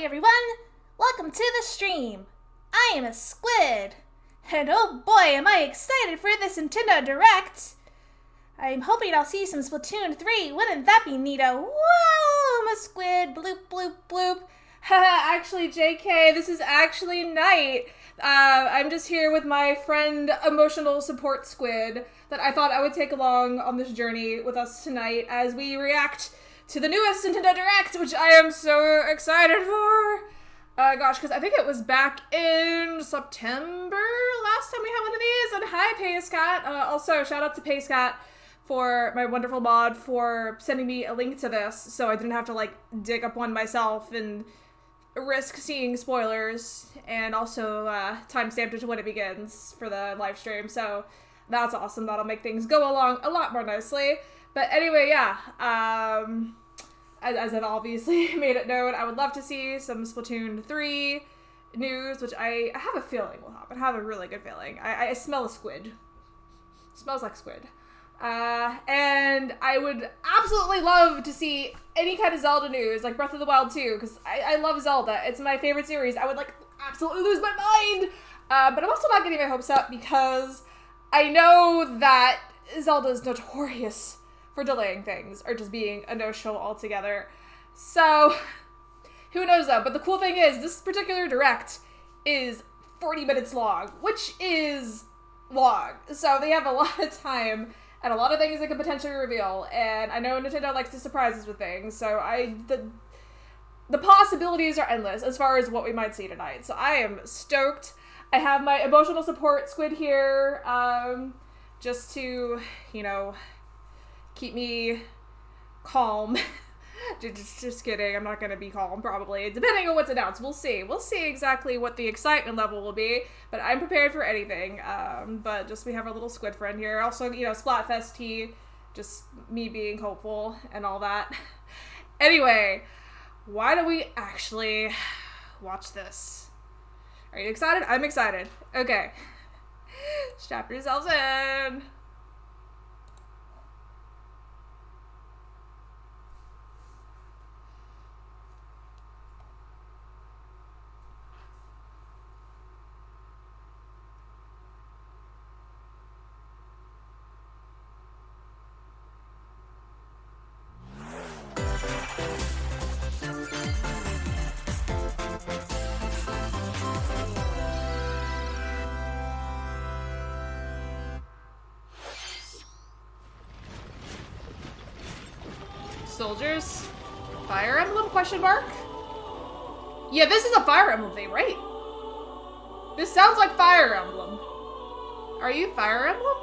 Hi everyone! Welcome to the stream! I am a squid! And oh boy am I excited for this Nintendo Direct! I'm hoping I'll see some Splatoon 3, wouldn't that be neato? Whoa, I'm a squid, bloop bloop bloop! Haha, actually JK, this is actually Knight! I'm just here with my friend Emotional Support Squid that I thought I would take along on this journey with us tonight as we react to the newest Nintendo Direct, which I am so excited for. Gosh, because I think it was back in September last time we had one of these. And hi, Pacecat. Also, shout out to Pacecat for my wonderful mod for sending me a link to this, so I didn't have to like dig up one myself and risk seeing spoilers, and also timestamped it to when it begins for the live stream. So that's awesome. That'll make things go along a lot more nicely. But anyway, yeah, as I've obviously made it known, I would love to see some Splatoon 3 news, which I have a feeling will happen. I have a really good feeling. I smell a squid. It smells like squid. And I would absolutely love to see any kind of Zelda news, like Breath of the Wild 2, because I love Zelda. It's my favorite series. I would, like, absolutely lose my mind! But I'm also not getting my hopes up because I know that Zelda is notorious for delaying things or just being a no-show altogether. So, who knows though? But the cool thing is, this particular Direct is 40 minutes long, which is long. So they have a lot of time and a lot of things they could potentially reveal. And I know Nintendo likes to surprise us with things, so the possibilities are endless as far as what we might see tonight. So I am stoked. I have my emotional support squid here, just to, you know, keep me calm. just kidding. I'm not going to be calm, probably. Depending on what's announced. We'll see. We'll see exactly what the excitement level will be. But I'm prepared for anything. But just we have our little squid friend here. Also, you know, Splatfest tea. Just me being hopeful and all that. Anyway, why don't we actually watch this? Are you excited? I'm excited. Okay. Strap yourselves in. Soldiers? Fire Emblem, question mark? Yeah, this is a Fire Emblem thing, right? This sounds like Fire Emblem. Are you Fire Emblem?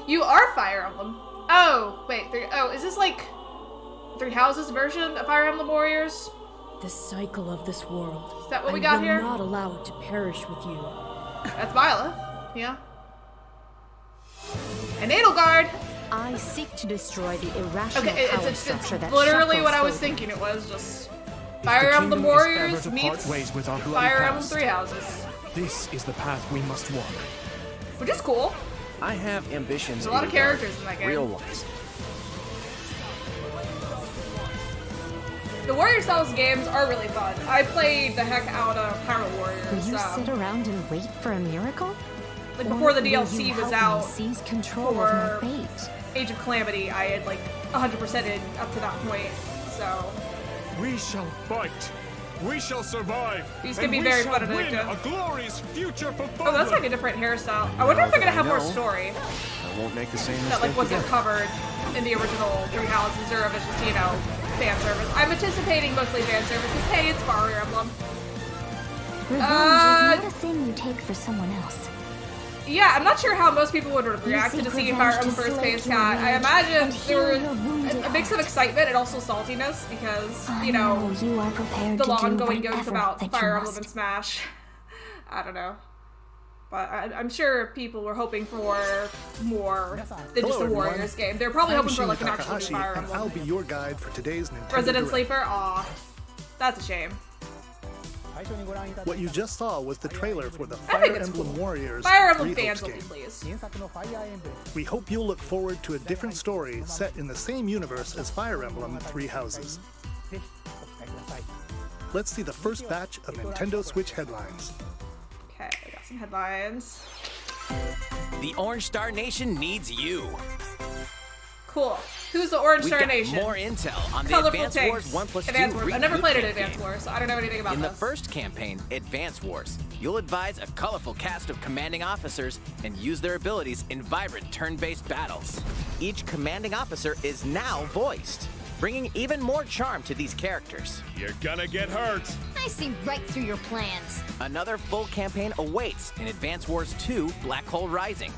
You are Fire Emblem. Oh, wait, is this like Three Houses version of Fire Emblem Warriors? The cycle of this world. Is that what we got here? I will not allow it to perish with you. That's Viola. Yeah. And Edelgard! I seek to destroy the irrational power structure that literally what I was both. thinking. It was just Fire Emblem Warriors meets with our Fire Emblem Three Houses. This is the path we must walk. Which is cool. I have ambitions. There's a lot of characters in that game. Real ones. The Warrior Styles games are really fun. I played the heck out of Hyrule Warriors. Will you sit around and wait for a miracle? Like before the Or will DLC you was help me out seize control of for my fate? Age of Calamity, I had like 100%ed up to that point. So We shall fight. We shall survive. these can be very fun and win addictive. a glorious future for Oh, that's like a different hairstyle. I wonder if they're gonna have more No. story I won't make the same that like mistake wasn't again. covered in the original Three Houses, or if it's just, you know, fan service. I'm anticipating mostly fan service because hey, it's Fire Emblem. Revenge is not a thing you take for someone else. Yeah, I'm not sure how most people would have reacted to seek seeing Fire revenge Emblem to First slake Phase your Cat. I rage imagine and there were heal your wounded a mix of heart. excitement and also saltiness because, I you know, you are prepared the to do ongoing jokes whatever about that Fire you Emblem and must. Smash. I don't know. But I'm sure people were hoping for more than just Hello, a everyone. Warriors game. They're probably I'm hoping for like an Shinya actual Takahashi, Fire and I'll Emblem. be your guide for today's Nintendo Resident Direct. Sleeper? Aw. That's a shame. What you just saw was the trailer for the I think Fire it's Emblem cool. Warriors Fire Emblem Three fans Hopes will be game. pleased. We hope you'll look forward to a different story set in the same universe as Fire Emblem Three Houses. let's see the first batch of Nintendo Switch headlines. Okay, I got some headlines. The Orange Star Nation needs you. Cool. Who's the Orange Star Nation? More intel on the Colorful Advance Wars 1+2 Advance Wars. I never played an campaign. Advance Wars, so I don't know anything about In this. the first campaign, Advance Wars, you'll advise a colorful cast of commanding officers and use their abilities in vibrant turn-based battles. Each commanding officer is now voiced, bringing even more charm to these characters. You're gonna get hurt. I see right through your plans. Another full campaign awaits in Advance Wars 2 Black Hole Rising.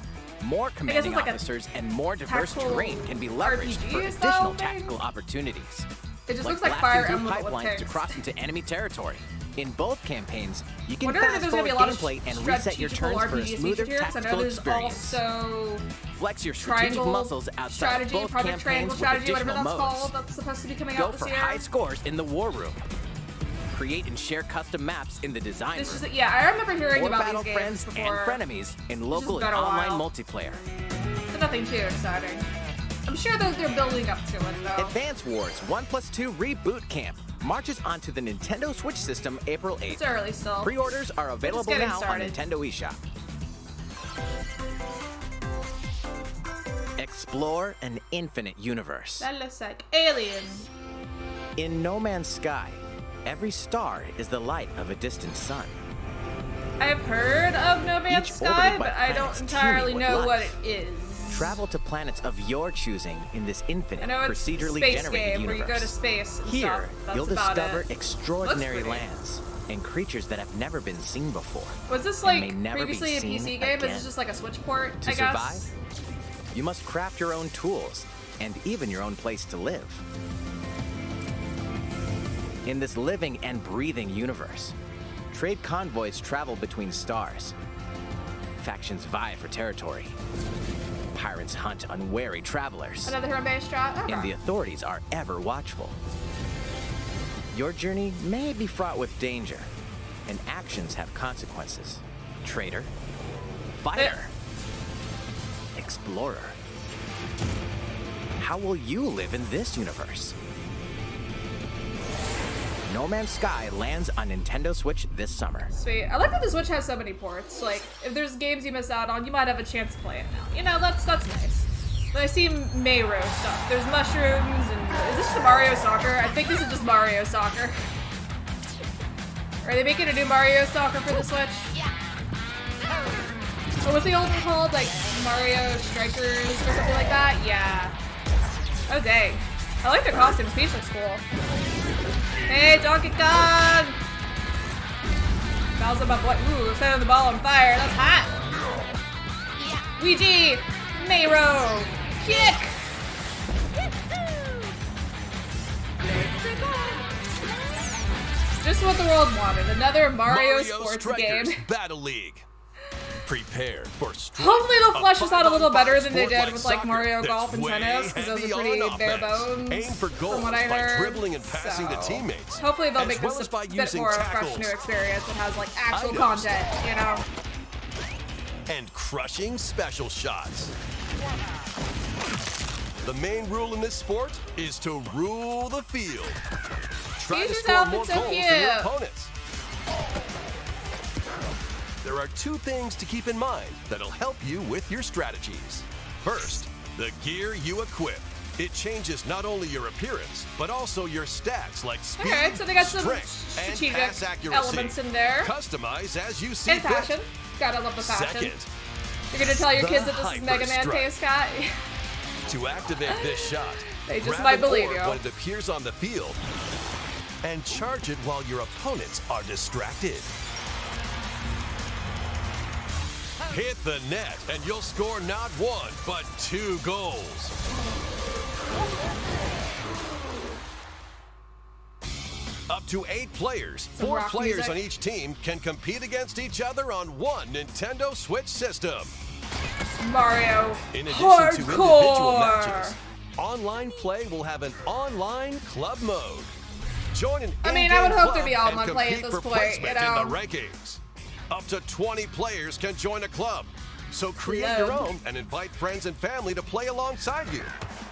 More commanding like a officers and more diverse tactical terrain can be leveraged for RPG additional style tactical opportunities. It just looks like blasting Fire through Emblem with pipelines to tanks. cross into enemy territory. In both campaigns, you can Wondering if fast there's gonna be forward a lot of gameplay and reset your strategical turns for a RPG smoother features. I know tactical there's experience. also Flex your strategic Triangle muscles outside strategy, of both Project Triangle campaigns with strategy, whatever additional that's modes. called. That's supposed to be coming Go out this for year. high scores in the war room. Create and share custom maps in the design This room. is, yeah, I remember hearing Or about battle these games friends before. and frenemies in local been and a online while. multiplayer. But nothing too exciting. I'm sure that they're building up to it though. Advance Wars 1+2 Reboot Camp marches onto the Nintendo Switch system April 8th. It's early still. Pre-orders are available getting now started. on Nintendo eShop. Explore an infinite universe. That looks like Alien. In No Man's Sky, every star is the light of a distant sun. I've heard of No Man's Each Sky, orbited by but I don't planets entirely teeming with know what life. it is. Travel to planets of your choosing in this infinite, I know it's a procedurally space generated game universe. where you go to space and Here, stuff. That's you'll about discover it. extraordinary Looks pretty. lands and creatures that have never been seen before. Was this and like may never be previously a seen PC game? Is again. this just like a Switch port, To I guess? survive, you must craft your own tools and even your own place to live. In this living and breathing universe, trade convoys travel between stars. Factions vie for territory. Pirates hunt unwary travelers. Another turn-based strat? Okay. And the authorities are ever watchful. Your journey may be fraught with danger, and actions have consequences. Traitor, fighter, explorer. How will you live in this universe? No Man's Sky lands on Nintendo Switch this summer. Sweet. I like that the Switch has so many ports. Like, if there's games you miss out on, you might have a chance to play it now. You know, that's nice. But I see Mayro stuff. There's mushrooms and... Is this just Mario Soccer? I think this is just Mario Soccer. Are they making a new Mario Soccer for the Switch? Yeah. Or what's the old one called? Like, Mario Strikers or something like that? Yeah. Oh, dang. I like their costumes. Peach looks cool. Hey, Donkey Kong! Bowser my boy. Ooh, setting the ball on fire. That's hot. Luigi! Mayro! Kick! Just what the world wanted. Another Mario sports Strikers game. Battle League. Prepare for Hopefully they'll flesh this out a little better than they sport did with like soccer Mario that's Golf and way tennis, because those heavy are pretty on bare offense. bones. Aim for goals from what I by heard. dribbling and passing to So, teammates, hopefully they'll as make well this as by a bit using more of a fresh tackles. new experience that has like actual Items. content, you know? and crushing special shots. The main rule in this sport is to rule the field. Try to Peach's score more outfit's so goals than your cute. opponents. There are two things to keep in mind that'll help you with your strategies. First, the gear you equip. It changes not only your appearance, but also your stats like speed, Alright, so they got some strength, and strategic pass accuracy. elements in there. Customize as you see And fit. fashion. Gotta love the fashion. Second, You're gonna tell your the kids that this is Mega Man Hyper Scott? to activate this shot, They just grab might an believe orb you. when it appears on the field, and charge it while your opponents are distracted. Hit the net, and you'll score not one, but 2 goals. Up to 8 players, Some 4 rock players music. on each team can compete against each other on one Nintendo Switch system. Mario. In addition to individual Hardcore. matches, online play will have an online club mode. Join an I mean, I would in-game hope there'd club be and online play at compete this for point, placement you know. in the rankings. Up to 20 players can join a club. So create your Club. own and invite friends and family to play alongside you.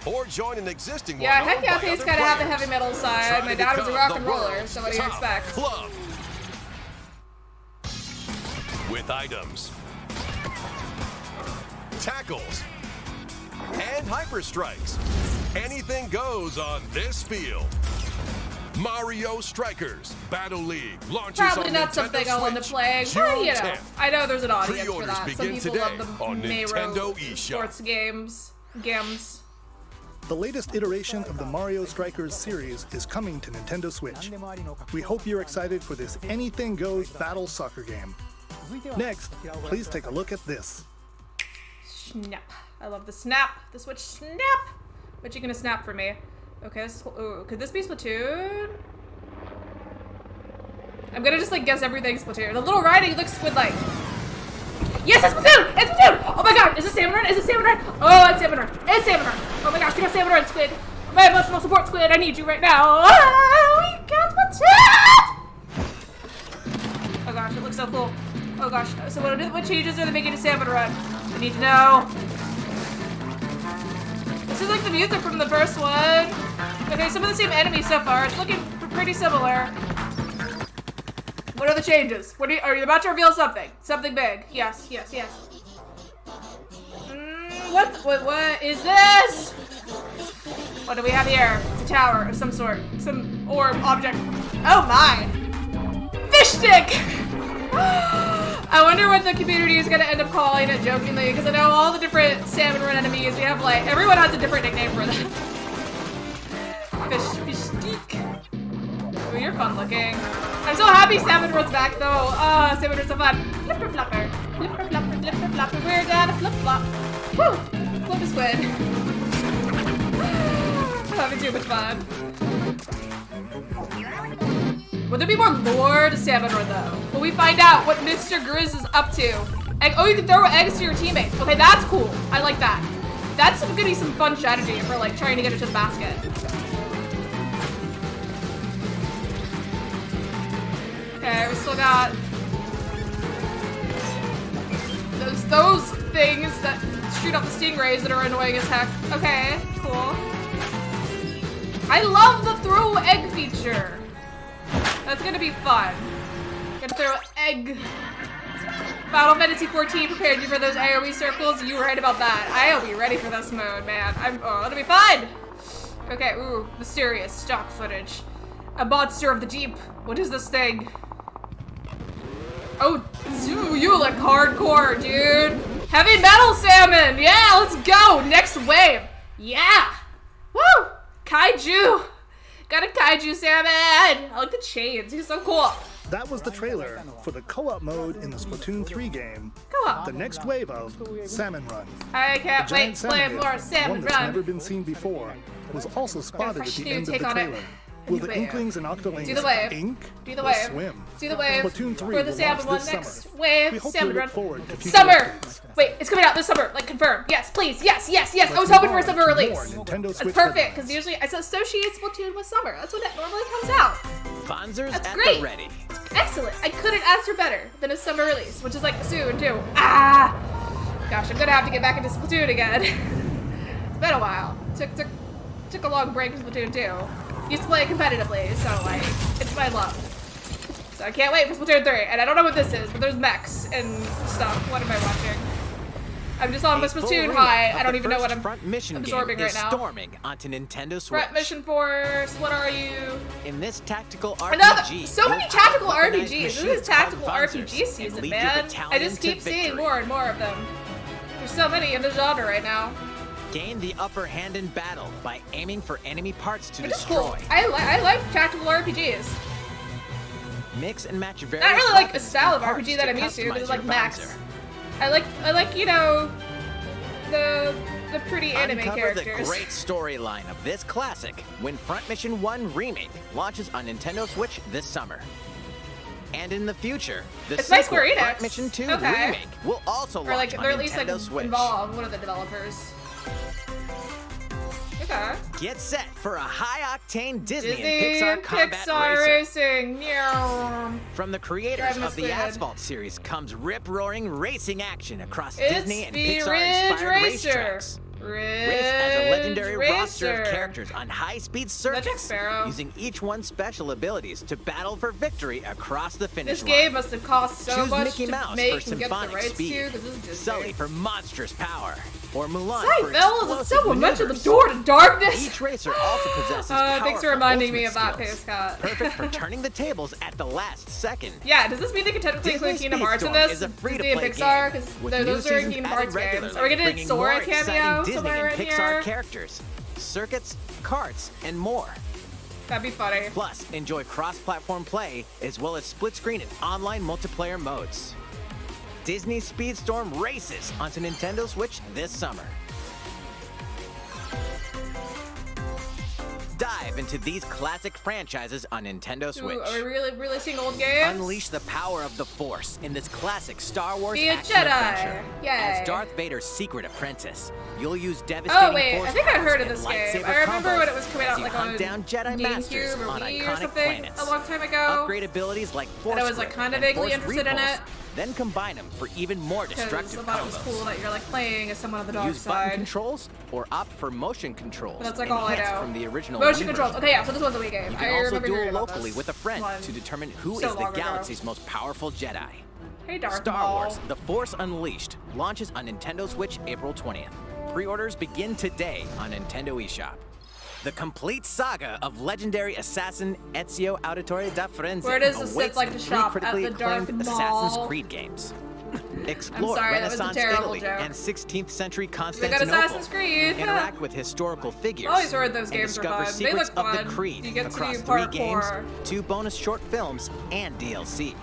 or join an existing Yeah, one. heck yeah, Pace gotta have the heavy metal side. My dad was a rock and roller, so what do you expect? Club. With items, tackles, and hyper strikes. Anything goes on this field. Mario Strikers Battle League launches Probably on not Nintendo something I'll end up Switch playing, June but you know, 10th. I know there's an audience for Pre-orders that. Some begin people today love the on Nintendo eShop. sports games. The latest iteration of the Mario Strikers series is coming to Nintendo Switch. We hope you're excited for this anything goes battle soccer game. Next, please take a look at this. Snap. I love the snap. The Switch snap. What you gonna snap for me? Okay, this is cool. Ooh, could this be Splatoon? I'm gonna just like guess everything's Splatoon. The little writing looks squid-like. Yes, it's Splatoon! It's Splatoon! Oh my god, is it Salmon Run? Is it Salmon Run? Oh, it's Salmon Run. It's Salmon Run. Oh my gosh, you got Salmon Run, Squid. My emotional support, Squid. I need you right now. Oh, we got Splatoon! Oh gosh, it looks so cool. Oh gosh, so what changes are they making to Salmon Run? I need to know. This is like the music from the first one. Okay, some of the same enemies so far. It's looking pretty similar. What are the changes? Are you about to reveal something? Something big. Yes, yes, yes. What is this? What do we have here? It's a tower of some sort. Some orb object. Oh my! Fish stick! I wonder what the community is gonna end up calling it jokingly, because I know all the different Salmon Run enemies, we have like, everyone has a different nickname for them. Fish stick. Oh, you're fun looking. I'm so happy Salmon Run's back though. Oh, Salmon Run's so fun. Flipper flopper. Flipper flopper, flipper flopper. We're gonna flip flop. Woo! Flip a squid. I'm having too much fun. Would there be more lore to Salmon Run though? Will we find out what Mr. Grizz is up to? Oh, you can throw eggs to your teammates. Okay, that's cool. I like that. That's gonna be some fun strategy for like trying to get it to the basket. Okay, we still got those things that shoot out the stingrays that are annoying as heck. Okay, cool. I love the throw egg feature. That's gonna be fun. Gonna throw egg. Final Fantasy 14 prepared you for those AoE circles. You were right about that. I'll be ready for this mode, man. Oh, it'll be fun. Okay, ooh, mysterious stock footage. A monster of the deep. What is this thing? Oh, you look hardcore, dude. Heavy metal salmon. Yeah, let's go. Next wave. Yeah. Woo. Kaiju. Got a kaiju salmon. I like the chains. He's so cool. That was the trailer for the co-op mode in the Splatoon 3 game. Co-op. The next wave of Salmon Run. I can't The wait giant to play salmon more head, Salmon one that's Run. never been seen before, was also spotted at fresh the new end of take the on it. trailer. Will the Wave. Inklings and Do the Octolanes wave. ink Do the or wave. swim? Do the wave. Splatoon 3 For the will launch salmon one this next summer. wave. We hope Salmon you look Run. forward to future Summer. updates. Wait, it's coming out this summer. Like confirmed. Yes, please. Yes, yes, yes. I was hoping for a summer More release. Nintendo That's Switch perfect, because headlines. usually I associate Splatoon with summer. That's when it normally comes out. Fonzers That's at great. the ready. Excellent. I couldn't ask for better than a summer release, which is like soon too. Ah! Gosh, I'm gonna have to get back into Splatoon again. It's been a while. Took a long break from Splatoon 2. Used to play it competitively, so like, it's my love. So I can't wait for Splatoon 3. And I don't know what this is, but there's mechs and stuff. What am I watching? I'm just on my A full Splatoon remake high. of I don't the even know what first I'm Front Mission absorbing game right is now. storming onto Nintendo Switch. Front Mission Force, what are you? In this tactical RPG, Another, so many you'll tactical pilot weaponized RPGs. This machines is tactical called Fonzers RPG and season, lead your man. I battalion just to keep seeing victory. more and more of them. There's so many in the genre right now. Gain the upper hand in battle by aiming for enemy parts to Which is destroy. cool. I like tactical RPGs. Mix and match various Not really like a weapons style of and parts RPG that I'm used to, customize but it's like your Max. Fonzer. I like you know the pretty anime Uncover characters. the great storyline of this classic when Front Mission 1 Remake launches on Nintendo Switch this summer. And in the future, the It's by sequel, Square Enix. Front Mission 2 Okay. Remake, will also Or launch like on they're at least like Nintendo Switch. involved, one of the developers. Okay. Get set for a high-octane Disney, Disney and Pixar combat Pixar racer. racing. Meow. From the creators Driving a of the squid. Asphalt series comes rip-roaring racing action across It's Disney and Bee Pixar-inspired Ridge Racer. racetracks. Race as a legendary roster of Racer. characters on high-speed Jack circuits, Sparrow. using each one's special abilities to battle for victory across the finish This line. game must have cost so Choose much Mickey to Mouse make for and get the symphonic rights speed, to, because this is Disney. Sully for monstrous power, or Mulan Hi, for fellas, it's explosive someone mentioned the maneuvers. door to darkness. Each racer also possesses Thanks for powerful reminding me of ultimate that, skills, Scott. perfect for turning the tables at the last second. Yeah, does this mean they could technically include Disney Kingdom Hearts in Speedstorm this? is a Disney and free-to-play Pixar? game, Because with new those are seasons Kingdom added Hearts games. regularly, Are we gonna get bringing Sora more exciting cameo Disney somewhere and in Pixar here? characters, circuits, carts, and more. That'd be funny. Plus, enjoy cross-platform play, as well as split-screen and online multiplayer modes. Disney Speedstorm races onto Nintendo Switch this summer. Dive into these classic franchises on Nintendo Switch. Ooh, are we really seeing old games? Unleash the power of the Force in this classic Star Wars Be a action Jedi. adventure. Yay. As Darth Vader's secret apprentice, you'll use devastating Oh wait, Force I think I heard of powers this and game. lightsaber I remember combos when it was coming as out you like hunt on down Jedi Masters GameCube or on Wii or iconic something planets. a long time ago. Upgrade abilities like Force And I was like Grip kind of and vaguely Force interested in Repulse, it. Then combine them for even more Because I destructive thought it was combos. cool that you're like playing as someone on the dark Use button side. controls or opt for motion controls. But that's like all I enhanced know. from the original Motion Wii controls. version. Okay, yeah, so this was a Wii game. You I can also remember hearing duel about locally this with a friend one to determine who so is the long ago. galaxy's most powerful Jedi. Hey, Darth Star Maul. Wars The Force Unleashed launches on Nintendo Switch April 20th. Pre-orders begin today on Nintendo eShop. The complete saga of legendary assassin Ezio Auditore da Firenze Where does the Sith awaits like in to 3 shop? At critically the Dark acclaimed Mall? Assassin's Creed games. Explore sorry, that was a Renaissance terrible Italy joke. and 16th century They got Constantinople. Assassin's Creed. Interact with historical figures. I always heard those and games were discover fun. They secrets look of the fun. Creed You get to across do 3 games, parkour. 2 bonus short films, and DLC.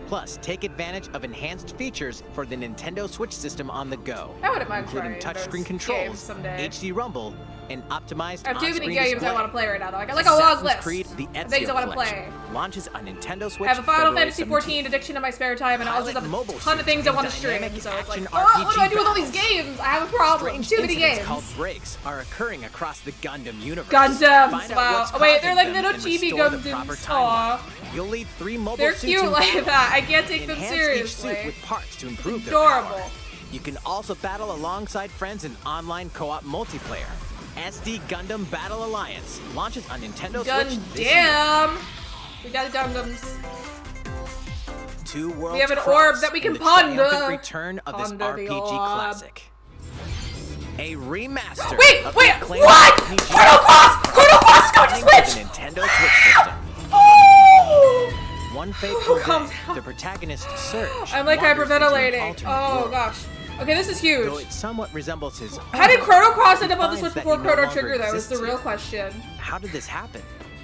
Plus, take advantage of enhanced features for the Nintendo Switch system on the go, I wouldn't mind including trying those touchscreen games controls, someday. HD Rumble, and optimized I have too many on-screen games display. I want to play right now, though. I got like a long Assassin's list Creed: The of Ezio things I want to Collection play. launches on Nintendo Switch. I have a Final February Fantasy 17th. XIV addiction in my spare time, and I also Pilot just have mobile a ton of suits things I and want to stream. dynamic So it's like, action oh, what do I RPG do with all these battles. games? I have a problem. Strange Too many incidents games. called breaks are occurring across the Gundam universe. Gundams, Find out wow. what's Oh, wait, they're causing like them little and chibi restore the proper Gundams. timeline. Aw. You'll lead 3 mobile They're suits cute in like battle. that. I can't take them Enhance seriously. each suit with parts to improve their Adorable. power. You can also battle alongside friends in online co-op multiplayer. SD Gundam Battle Alliance launches on Nintendo Switch this year. Gundam. We got Gundams. 2 worlds We have an cross orb that we in can the ponder. triumphant return of this Ponder the RPG orb. classic. A remaster Wait, of wait, the acclaimed what? RPG Chrono Cross! Chrono Cross is coming to coming to Switch! the Nintendo Switch system. Oh! One fateful Calm day, down. the protagonist Surge I'm like wanders into an hyperventilating. alternate Oh world. gosh. Okay, this is Though huge. it somewhat resembles his How did own, Chrono Cross end up on the he Switch finds that before he no Chrono longer Trigger, though, is exists the real here. question. How did this happen?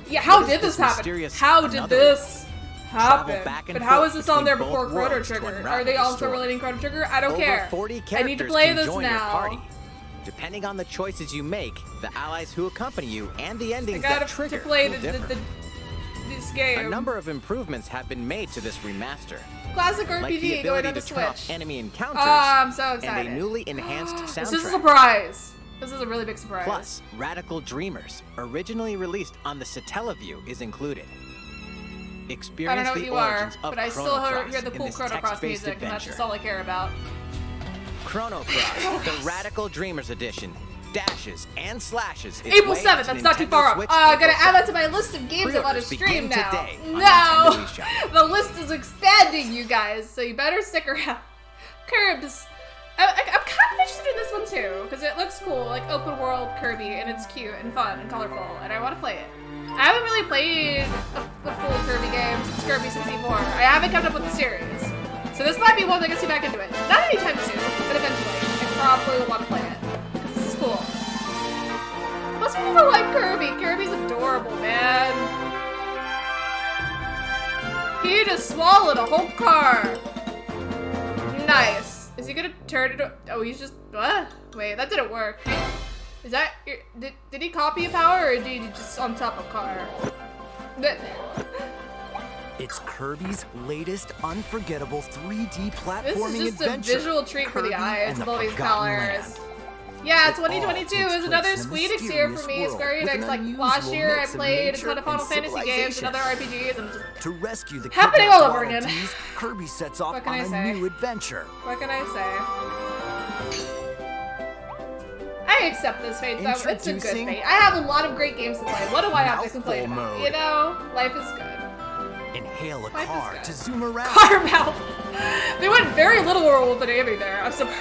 Yeah, how What did is this this happen? mysterious How did another? this happen? Travel back and But how forth is this on there between before both Chrono worlds to Trigger? unravel Are they the also story. relating Chrono Trigger? I don't Over care. 40 I characters need to play can this join your now. party. Depending on the choices you make, the allies who accompany you, and the I endings that gotta trigger to play will this differ. game. A number of improvements have been made to this remaster, Classic like the RPG going ability on to the turn off Switch. enemy encounters Oh, I'm so and excited. a newly enhanced soundtrack. This is a surprise. This is a really big surprise. Plus, Radical Dreamers, originally released on the Satellaview, is included. I don't Experience know what the you are, origins of but I Chrono still Cross hear the in cool this Chrono Cross text-based music, and that's adventure. just all I care about. Chrono Cross, the Radical Dreamers Edition, dashes and slashes. its April way 7th, into that's not too Nintendo far up. Switch I April gotta add that 7th. to my list of games I want to Pre-orders stream begin now. today on No! Nintendo eShop. The list is expanding, you guys, so you better stick around. Curbs. I'm kind of interested in this one too, because it looks cool, like open world Kirby, and it's cute and fun and colorful, and I want to play it. I haven't really played a full Kirby game since Kirby 64. I haven't kept up with the series. So this might be one that gets you back into it. Not anytime soon, but eventually. I probably will want to play it. Because this is cool. Plus people like Kirby. Kirby's adorable, man. He just swallowed a whole car. Nice. Is he gonna turn it? Oh, he's just. What? Wait, that didn't work. Is that? Did he copy a power, or did he just on top of car? It's Kirby's latest unforgettable 3D platforming This is just adventure. a visual treat for the Kirby eyes and with the all these Forgotten colors. Land. Yeah, It all 2022 takes is another place in a Squeenix year for mysterious me. world Square with Enix, an like unusual last year, I mix of played a nature ton of Final and Fantasy games and other civilization. RPGs, and To rescue the Happening kidnapped all over Waddle again. Dees, Kirby sets off What can on I a say? new adventure. what can I say? I I accept this fate though. It's a good fate. I have a lot of great games to play. What do I have to complain about? You know, life is good. Inhale a car to zoom around. Car mouth. They went very literal with the naming there. I'm surprised.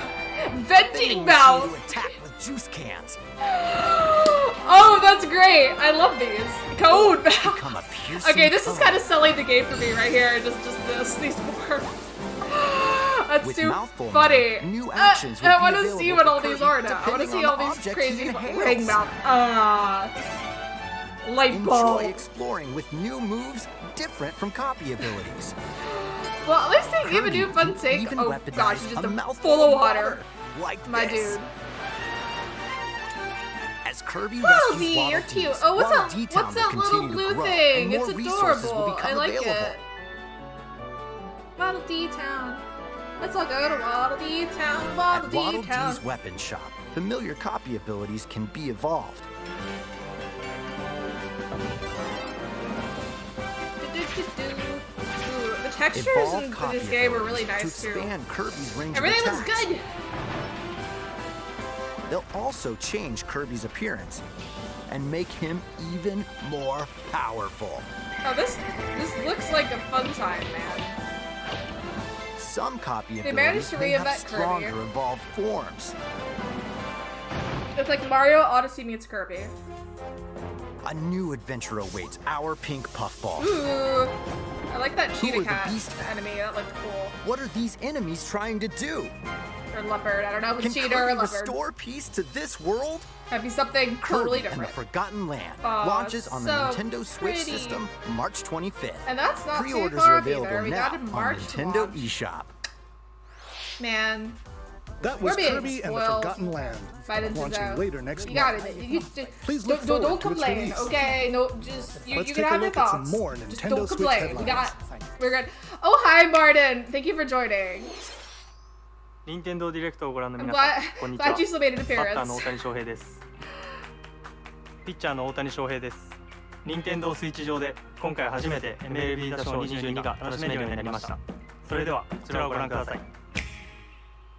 Venting mouth. Attack with juice cans. Oh, that's great. I love these. Code mouth. Okay, this is kind of selling the game for me right here. Just these four. That's too funny. New actions I want to see what all these are now. I want to see all these crazy ring mouth. Light bulb. Enjoy exploring with new moves different from copy abilities. Well, at least they give a new fun take. Oh gosh, just a mouthful of water. Like my this. dude. As Kirby Waddle Dee, you're cute. Oh, what's that little blue thing? It's adorable. I like it. Waddle Dee Town. Let's all go to Waddle Dee Town. Waddle Dee Town. Dee's weapon shop, familiar copy abilities can be evolved. The textures in this game were really nice too. Everything was good. They'll also change Kirby's appearance and make him even more powerful. Oh, this looks like a fun time, man. Some copy they managed to reinvent stronger Kirby. Evolved forms. It's like Mario Odyssey meets Kirby. A new adventure awaits our pink puffball. Ooh, I like that cheetah cat enemy. That looked cool. What are these enemies trying to do? Or leopard. I don't know if it's Can cheetah Kirby or leopard. restore peace to this world? That'd be something totally Kirby and different. the Forgotten Land launches on the Nintendo Switch system March 25th. And that's not Pre-orders too far are available either. We now got in on March Nintendo eShop. Man. That was Kirby and the Forgotten Land, launching later next month. Please look forward don't to its complain, release. okay? No, just you Let's can take a have your look at thoughts. some more Just Nintendo don't Switch complain. headlines. We're good. Oh, hi, Martin. Thank you for joining. 任天堂ディレクトをご覧の I'm 皆さん、 glad, こんにちは。 glad you still made an バッター appearance. の大谷翔平です。ピッチャーの大谷翔平です。任天堂スイッチ上で今回初めて MLB ダッシュ22が楽しめるようになりました。それではこちらをご覧ください。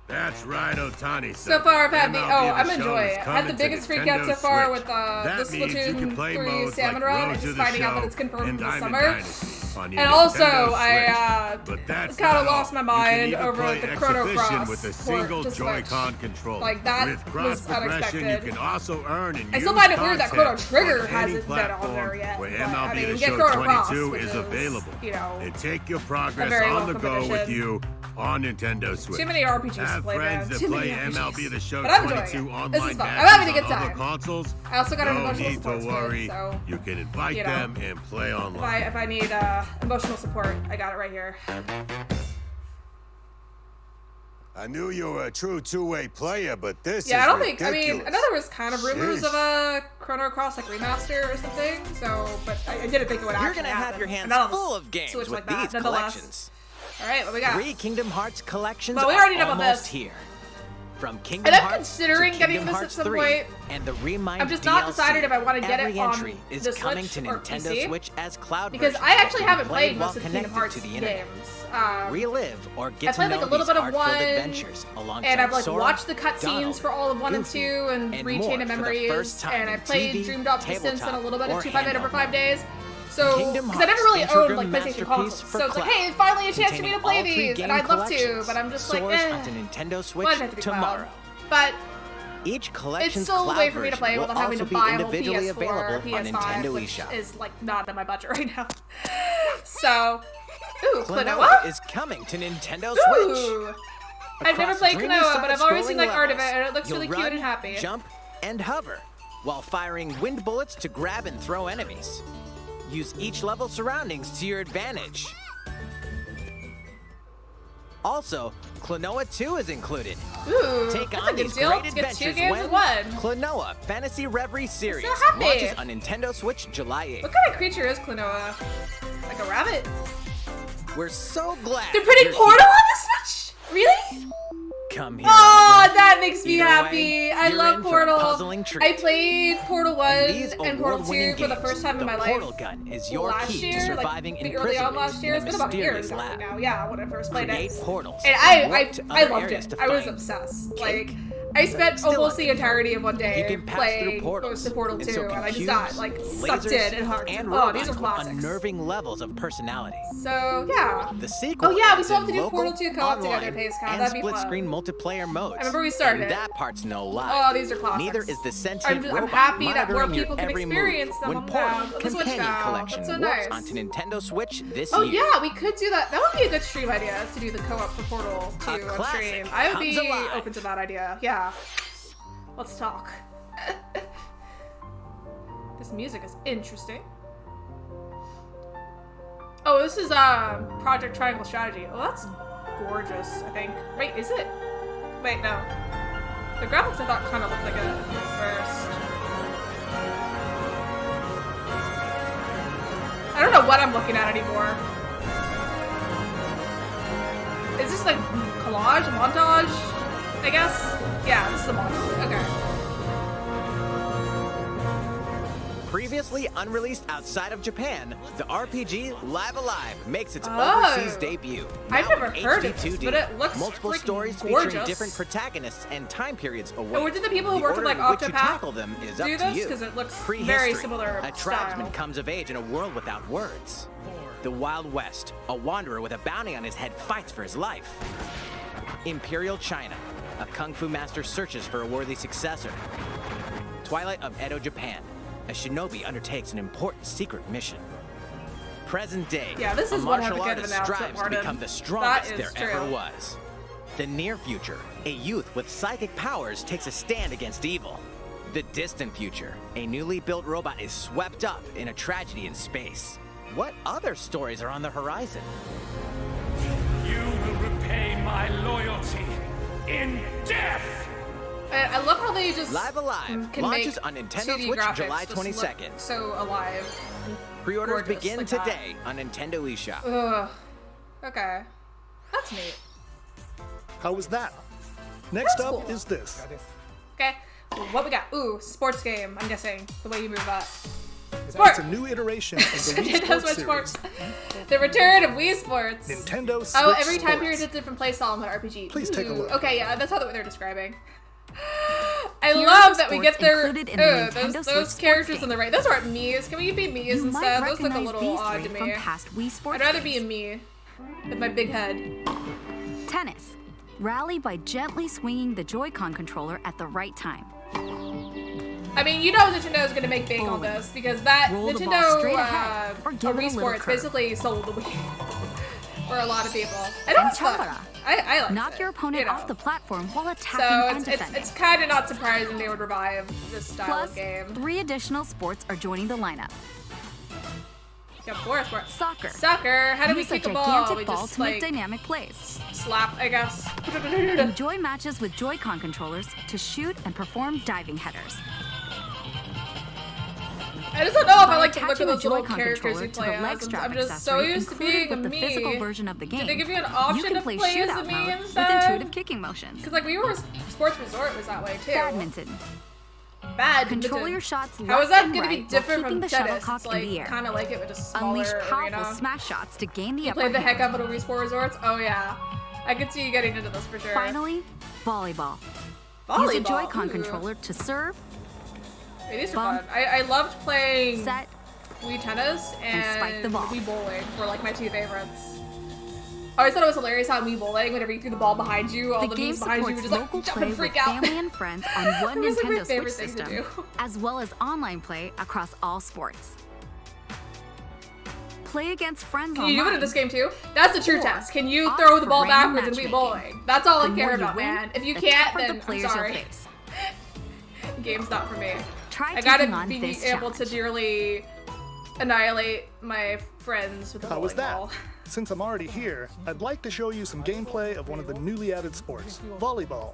That's right, Otani. So far, I've had I'm enjoying it. I had the biggest freak out so far with the Splatoon 3 Salmon Run and just finding out that it's confirmed this summer. And also, I kind of lost my mind over the Chrono Cross with a single Joy-Con controller. Like, that with was unexpected. You can also earn and I still find it weird that Chrono Trigger hasn't been on there yet. Where But, I MLB mean, The get Show Chrono Cross, 22 which is available. You know, and take your progress very on the welcome go with addition. you on Nintendo Switch. Too many RPGs to Have play, friends man. that Too play many RPGs. MLB The Show But I'm enjoying 22 it. online This is fun. matches I'm having a good on other time. consoles. I also got an No emotional need to support worry. kit, so You can invite you know, them and play online. if I need emotional support, I got it right here. I knew you were a true two-way player, but this Yeah, is I don't think. ridiculous. I mean, I know there was kind of rumors Sheesh. of a Chrono Cross like remaster or something. So, but I didn't think it would You're actually gonna happen. have your hands And not on the full of games Switch with like that, these nonetheless. collections. All right, what we got? 3 Kingdom Hearts collections Well, we already know are about almost this. here. From Kingdom And I'm Hearts considering to getting Kingdom this at Hearts some 3 point. and the Remind I'm just not DLC. decided if I want to get Every it on entry is the coming Switch to or Nintendo PC, Switch as cloud because versions I actually that haven't can play played while most of Kingdom connected Hearts to the internet. games. Relive or I get to played know like a little these bit of art-filled one, adventures alongside and I've like Sora, watched the cutscenes Donald, for all of 1 and Goofy, 2 and and Re-Chain more of for the Memories, first time and I in played TV, Dreamed Up Distance and a tabletop, little bit of or 258 over handheld 5 days. So, Kingdom because I never Hearts really owned Integral like PlayStation consoles, Masterpiece for so it's like, cloud, hey, finally a chance for me to containing play all 3 these, game and I'd love to, collections, but I'm just soars like, onto Nintendo why Switch does it have to be tomorrow. cloud? But Each collection's it's still a cloud way for me to version play will without having also to be buy a whole individually PS4 available or on PS5, Nintendo which eShop. is like not in my budget right now. So, ooh, Klonoa Klonoa? is coming to Nintendo Switch. Ooh. I've never Across played dreamy Klonoa, but I've always seen like side-scrolling art of it, levels, and it looks you'll really run, cute and happy. Jump and hover while firing wind bullets to grab and throw enemies. Use each level's surroundings to your advantage. Also, Klonoa 2 is included. Ooh, Take that's on a good these deal. great Get 2 adventures games when in 1. Klonoa Fantasy Reverie Series happy. launches on Nintendo Switch July 8th. What kind of creature is Klonoa? Like a rabbit? We're so glad They're putting you're Portal here. on the Switch? Really? Come here. Oh, Elva. that makes me Either happy. way, I you're love in for a Portal. puzzling treat. I played Portal 1 These and Portal 2 award-winning for the games, first time in my the life. Portal gun is your last key year, to surviving like, early on imprisonment last year. in a It's been about a year mysterious ago lab. now. Yeah, when I first played Create it. portals And and I warp to loved other areas it. to I was find obsessed. cake, Like, I spent Still almost the entirety of one day You can pass through playing portals, Ghost of Portal and 2, so and can I just cubes, got like sucked lasers, in hard. and Oh, these robots are with classics. unnerving levels of personality. So yeah. The sequel. Oh yeah, we is still have to in do local, Portal 2 co-op together, online, Pacecon. and That'd be fun. split-screen multiplayer modes. I remember we started And it. that part's no lie. Oh, these are classics. Neither is the sentient I'm robot happy that more monitoring your people can every experience move. them When on Portal the Switch Companion now. Collection That's so works nice. onto Nintendo Switch this Oh year. yeah, we could do that. That would be a good stream idea to do the co-op for Portal 2 on classic stream. I would be comes alive. open to that idea. Yeah. Let's talk. This music is interesting. Oh, this is Project Triangle Strategy. Oh, that's gorgeous, I think. Wait, is it? Wait, no. The graphics I thought kind of looked like it at first. I don't know what I'm looking at anymore. Is this like collage, montage? I guess? Yeah, this is a montage. Okay. Previously unreleased outside of Japan, the RPG Live Alive makes its overseas debut. I've Now never in heard of HD2D. this, but it looks multiple freaking stories gorgeous. featuring different protagonists and time periods await. And were the people who worked on order like in which you Octopath tackle them is up do to this? you. Because it looks Prehistory. very similar A tribesman style. comes of age in a world without words. The Wild West, a wanderer with a bounty on his head fights for his life. Imperial China, a kung fu master searches for a worthy successor. Twilight of Edo, Japan, a shinobi undertakes an important secret mission. Present day, Yeah, this a is one martial heck of an artist announcement, strives to Martin. become the strongest That there is ever true. was. The near future, a youth with psychic powers takes a stand against evil. The distant future, a newly built robot is swept up in a tragedy in space. What other stories are on the horizon? You will repay my loyalty in death! And I love how they just Live Alive can launches make on Nintendo 2D Switch graphics July just look 22nd. so alive. Pre-orders gorgeous begin like that. today on Nintendo eShop. Ugh. Okay. That's neat. How was that? Next That's up cool. is this. Okay. What we got? Ooh, sports game, I'm guessing. The way you move that. It's Sports! a new iteration of the Wii Nintendo Sports Switch series. Sports. The return of Wii Sports. Nintendo Switch Oh, every time Sports. period is a different playstyle in the RPG. Please take a Ooh, look. Okay, yeah, that's how they're describing. I Here are love the that we get sports their included in the Nintendo those Switch characters sports on the right. Those aren't Mii's. Can we be Mii's You instead? might Those look a recognize little these odd to three from me. past Wii Sports I'd rather be a games. me with my big head. Tennis. Rally by gently swinging the Joy-Con controller at the right time. I mean, you know Nintendo's gonna make bank on this because that Roll the ball Nintendo straight ahead or give it a Wii little Sports curve. basically sold the Wii for a lot of people. I know And it's fun. Chara. I like Knock it, your opponent you know. off the platform while attacking So and it's defending. kind of not surprising they would revive this style Plus, of game. 3 additional sports are joining the lineup. Yeah, sports. Soccer. Soccer. How do we Use a kick a ball? gigantic We ball just to make like dynamic plays. slap, I guess. Enjoy matches with Joy-Con controllers to shoot and perform diving headers. I just don't know if I By like to look at attaching a those little Joy-Con characters controller you to play the leg as. strap I'm just so accessory used to included being a with the me. physical version of the game. Did they give you an You option can to play play as a shootout me mode with instead? intuitive kicking motions. Because like we were Sports Resort was that way too. Badminton. Badminton. Control your shots How is left that and going to right be while different keeping from the tennis? shuttlecock It's in the like air. kind of like it with a smaller Unleash powerful arena. smash shots to gain the You upper played the heck hand. out of Wii Sport Resorts? Oh yeah. I could see you getting into this for sure. Finally, volleyball. Volleyball. Use a Joy-Con Ooh. controller to serve, Hey, these are bump, fun. I loved playing set, Wii Tennis and spike the ball. Wii Bowling were like my two favorites. I always thought it was hilarious how in Wii Bowling, whenever you threw the ball behind you, all the the game Wii's behind you would supports just local like jump play and with freak out. family and friends on one It was, like, my Nintendo Switch favorite thing to system, do. as well as online play across all sports. Play against friends Can online. you do it in this game too? That's the true Or test. Can you opt throw the for ball random backwards in Wii matchmaking. Bowling? That's all The I more care you about, win, man. If you the can't, tougher the then I'm players you'll sorry. face. Game's not for me. Try I gotta taking on be this able to challenge. dearly annihilate my friends with a How was bowling that? ball. Since I'm already here, I'd like to show you some gameplay of one of the newly added sports, volleyball.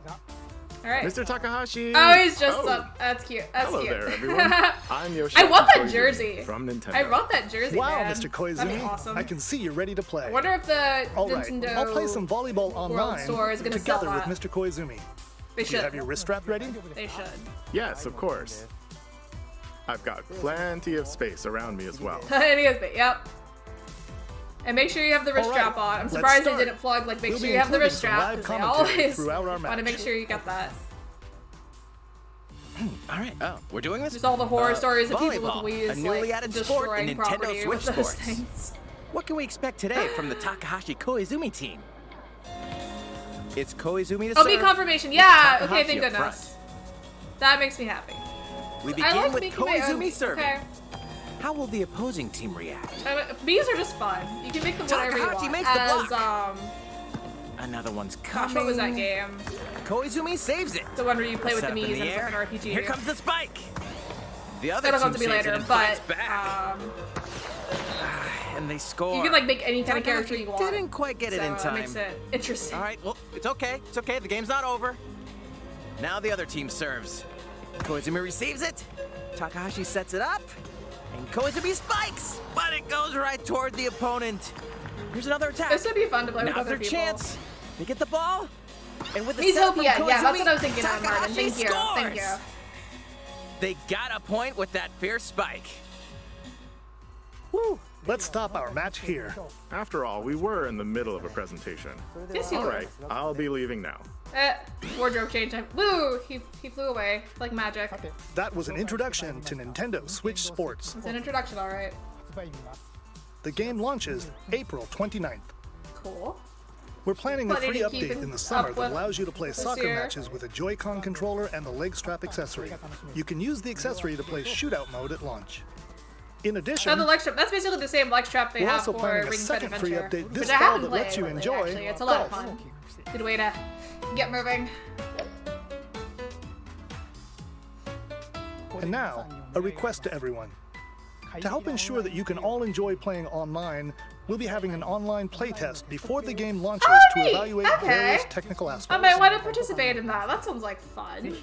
All right. Mr. Takahashi! Oh, he's just Oh. up. That's cute. That's Hello cute. there, everyone. I'm Yoshi. I want that jersey. From Nintendo. I want that jersey, Wow, man. Mr. That'd be Koizumi, awesome. I can see you're ready to play. I wonder if the All right, Nintendo I'll play some volleyball online Store is gonna sell together with that. Mr. Koizumi. They Do you should. have your wrist strap ready? They should. Yes, of course. I've got plenty of space around me as well. It is, but yep. And make sure you have the wrist All right, strap on. I'm let's surprised they start. didn't plug, like, make We'll sure be you have the including wrist some strap, live because they commentary always throughout our want to match. make sure you get that. All right. Oh, we're doing this? Just all the horror stories of people with volleyball, Wii's, a newly like, added sport in destroying Nintendo property Switch with those Sports. things. What can we expect today from the Takahashi Koizumi team? It's Koizumi to Oh, serve. me confirmation. Yeah. Takahashi Okay, thank up goodness. That makes me happy. We I begin like with making my own- Koizumi serving. Okay. How will the opposing team react? These are just fun. You can make them whatever you Takahashi want. makes the As block. Another one's coming. gosh, what was that game? Koizumi saves it. The one where you play with Set the up in Mii's and it's air. like an RPG. Here comes the spike. The other That'll team have to be saves later, it and but fights back. And they score. You can like make any kind of character Takahashi you want. didn't quite get it so in time. It makes it interesting. All right, well, it's okay. It's okay. The game's not over. Now the other team serves. Koizumi receives it. Takahashi sets it up. And Koizumi spikes, but it goes right toward the opponent. Here's another attack. This would be fun to play with Now's other their people. chance. They get the ball. And with the setup from Miitopia, yeah, that's Koizumi, what I was thinking of, Martin. Takahashi Thank you. Thank scores. you. They got a point with that fierce spike. Woo! Let's stop our match here. After all, we were in the middle of a presentation. Yes, you All were. right, I'll be leaving now. Wardrobe change time. Woo! He flew away like magic. That was an introduction to Nintendo Switch Sports. It's an introduction, all right. The game launches April 29th. Cool. We're planning a Plenty free to keep update in the summer up that with allows you to play this soccer year. matches with a Joy-Con controller and the leg strap accessory. You can use the accessory to play shootout mode at launch. In addition, Oh, the leg strap. That's basically the same leg strap they we're have also for planning a Ring Fit second free Adventure, update this which I fall haven't that played lets you lately, enjoy actually. It's a lot of golf. fun. Good way to get moving. And now, a request to everyone. To help ensure that you can all enjoy playing online, we'll be having an online playtest before the game launches to neat. evaluate Okay. various technical I aspects. might want to participate in that. That sounds like fun.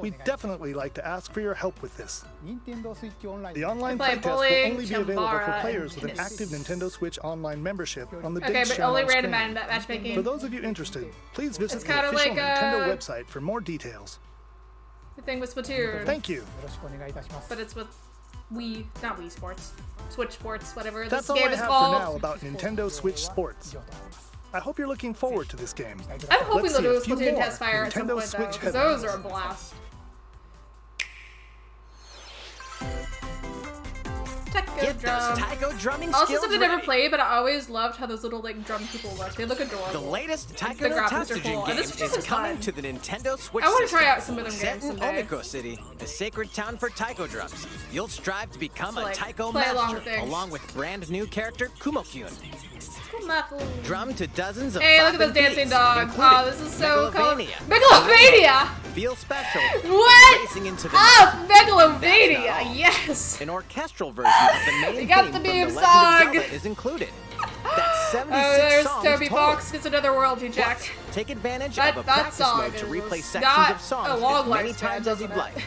We'd definitely like to ask for your help with this. The online Play playtest will bowling, only be available for Chambara, players with and an tennis. active Nintendo Switch Online membership on the Okay, dates but shown only on random screen. matchmaking. For those of you interested, please visit It's the kinda official like, Nintendo website for more details. The thing with Splatoon. Thank you. But it's with Wii, not Wii Sports. Switch Sports, whatever That's this all game I is have called. for now about Nintendo Switch Sports. I hope you're looking forward to this game. I'm hoping Let's they'll see do a a few Splatoon more test fire at some Nintendo point, though, Switch because headlines. those are a blast. Get those Drum. taiko drumming Also skills something I never ready. played, but I always loved how those little like drum people look. They look adorable. The latest The Taiko no graphics are Tatsujin cool. game And this just is looks coming fun. to the Nintendo Switch I want to try system. out some of them Set games in someday. Omiko City, the sacred town for taiko drums. You'll strive to become So, a like, taiko play along master, with things. along with brand new character Kumo-kyun. Muffled. Drum to dozens of Hey, look at those bopping dancing beats, dogs. including Oh, this is so cool. Megalovania. Megalovania! Feel special. What? Racing into the Ah, That's not Megalovania! all. Yes! An orchestral version of the main We got theme the from meme The Legend song. of Zelda is included. That's 76 Oh, there's songs Toby total. Fox. It's another world you check. Plus, take advantage That- of a that practice song mode to is replay sections not of songs a long as many lifespan, times as you'd doesn't like. it?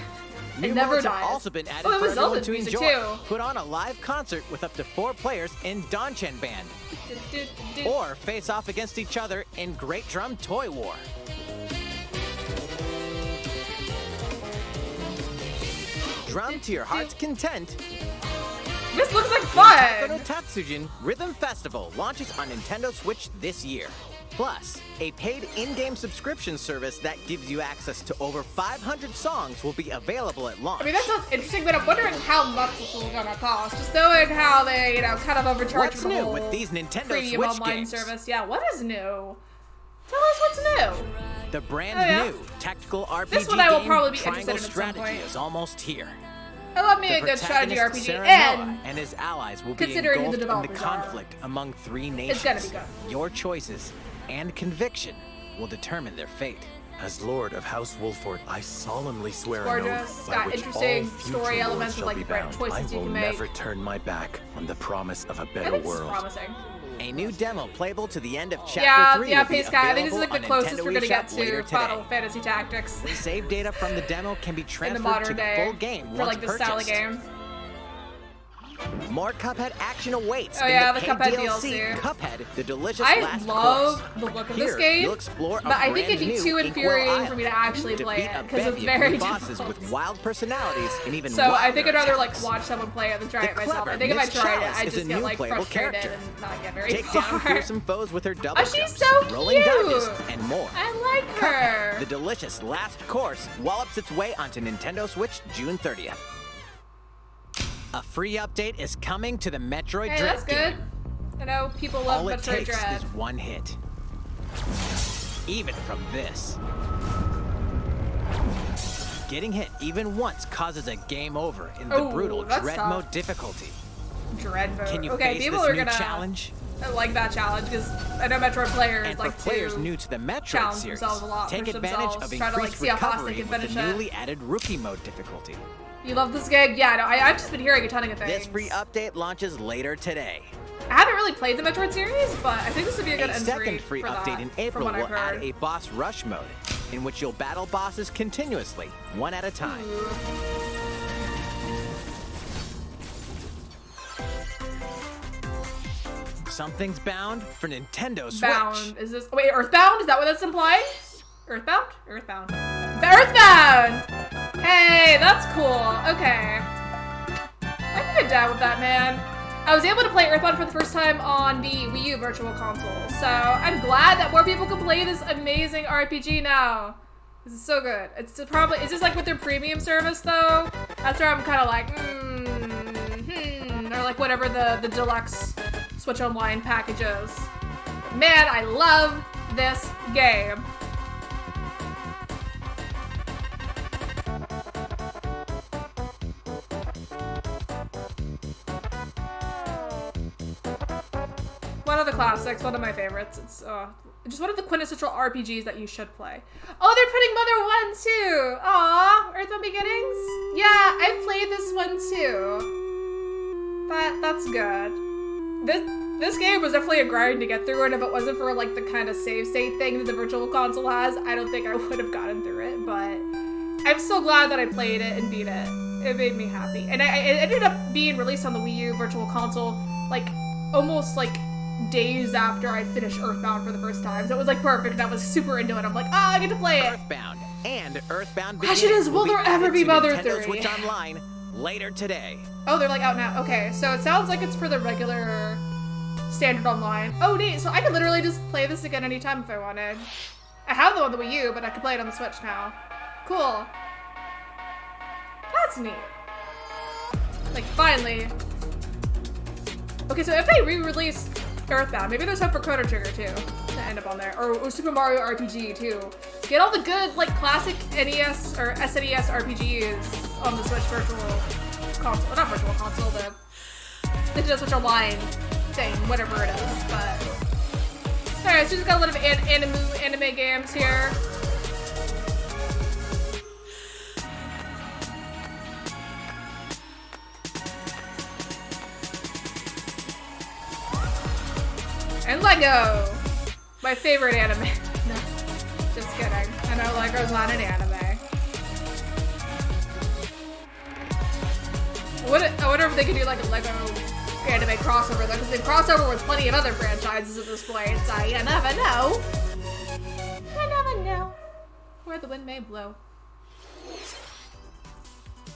New It never modes have dies. also been added Oh, it for was everyone Zelda's to music, enjoy. too. Put on a live concert with up to 4 players in Donchen Band. Or face off against each other in Great Drum Toy War. Drum to your heart's content. This looks like Taiko no fun! Tatsujin Rhythm Festival launches on Nintendo Switch this year. Plus, a paid in-game subscription service that gives you access to over 500 songs will be available at launch. I mean, that sounds interesting, but I'm wondering how much this is gonna cost. Just knowing how they, kind of overcharge What's for the new whole with these Nintendo premium Switch online games? service. Yeah, what is new? Tell us what's new. The brand Oh, yeah? new tactical RPG This one I will game probably be Triangle interested in at some Strategy point. is almost here. I love me The a good strategy protagonist, RPG, Sarah and Noah and his allies will be considering who engulfed the in the developers are, conflict among 3 nations. it's gonna be good. Your choices and conviction will determine their fate. As Lord of House Wolford, I solemnly swear Gorgeous. an oath by Got which interesting all future story lords elements shall with, be like, bound. choices I you will can make. never turn my back on the promise of a I better think this is world. promising. A new demo playable to the end of Chapter Yeah, 3 yeah, will be Pace Guy. I think this is available like the on closest Nintendo we're gonna get eShop later to today. Final Fantasy Tactics Save data from the demo can be in the transferred modern to the day full game for once like the style of purchased. game. More Cuphead action awaits Oh, in yeah, the the paid Cuphead DLC, DLC. Cuphead, the delicious I last love course. the look of Here, this game, you'll explore a but I think it'd be brand too new infuriating Inkwell for me to Island. actually play Defeat it a because it's bevy of very new bosses difficult. with wild personalities and even So I think wilder I'd rather like attacks. watch someone play it than try The it myself. I clever think if I Miss tried it, Chalice I'd is just a get new like playable frustrated character. and not get very Take far. down fearsome foes with her double Oh, she's jumps, so rolling cute. dodges, and more. I like her. The delicious last course wallops its way onto Nintendo Switch June 30th. A free update is coming to the Metroid Hey, Dread that's good. game. I know people love All it Metroid takes Dread. is one hit. Even from this. Getting hit even once causes a game over in the brutal that's Dread tough. mode difficulty. Dread mode. Can you okay, face people this are new gonna challenge? like that challenge because I know Metroid players And like for players to new to the Metroid challenge series, themselves a lot, take push advantage themselves, of try to like increased see how fast they recovery can with the finish it. newly added Rookie mode difficulty. You love this game? Yeah, no, I've just been hearing a ton of good things. This free update launches later today. I haven't really played the Metroid series, but I think this would be a good A entry second free for update that, in from April what will I've heard. add a boss rush mode, in which you'll battle bosses continuously, one at a time. Something's bound for Nintendo Switch. Bound. Is this? Wait, Earthbound? Is that what that's implying? Earthbound? Earthbound. Earthbound! Hey, that's cool. Okay. I can get down with that, man. I was able to play Earthbound for the first time on the Wii U Virtual Console, so I'm glad that more people can play this amazing RPG now. This is so good. It's just like with their premium service though. That's where I'm kind of like, or like whatever the deluxe Switch Online package is. Man, I love this game. One of the classics, one of my favorites. It's just one of the quintessential RPGs that you should play. Oh, they're putting Mother 1 too! Aww, Earthbound Beginnings? Yeah, I've played this one too. That's good. This game was definitely a grind to get through, and if it wasn't for like the kind of save state thing that the Virtual Console has, I don't think I would have gotten through it, but I'm so glad that I played it and beat it. It made me happy. And it ended up being released on the Wii U Virtual Console, like, almost like days after I finished Earthbound for the first time. So it was like perfect, and I was super into it. I'm like, I get to play it. Earthbound and Earthbound Question Beginnings is, will there ever be added to Mother Nintendo 3? Switch Online later today. Oh, they're like out now. Okay, so it sounds like it's for the regular standard online. Oh, neat. So I could literally just play this again anytime if I wanted. I have them on the Wii U, but I can play it on the Switch now. Cool. That's neat. Like, finally. Okay, so if they re-release Earthbound, maybe there's hope for Chrono Trigger too to end up on there, or Super Mario RPG too. Get all the good like classic NES or SNES RPGs on the Switch Virtual Console, not Virtual Console, the Nintendo Switch Online thing, whatever it is. But alright, so we just got a lot of anime games here. And Lego! My favorite anime. No, just kidding. I know Lego's not an anime. I wonder if they could do like a Lego anime crossover though, because they crossover with plenty of other franchises at this point, so you never know. You never know where the wind may blow.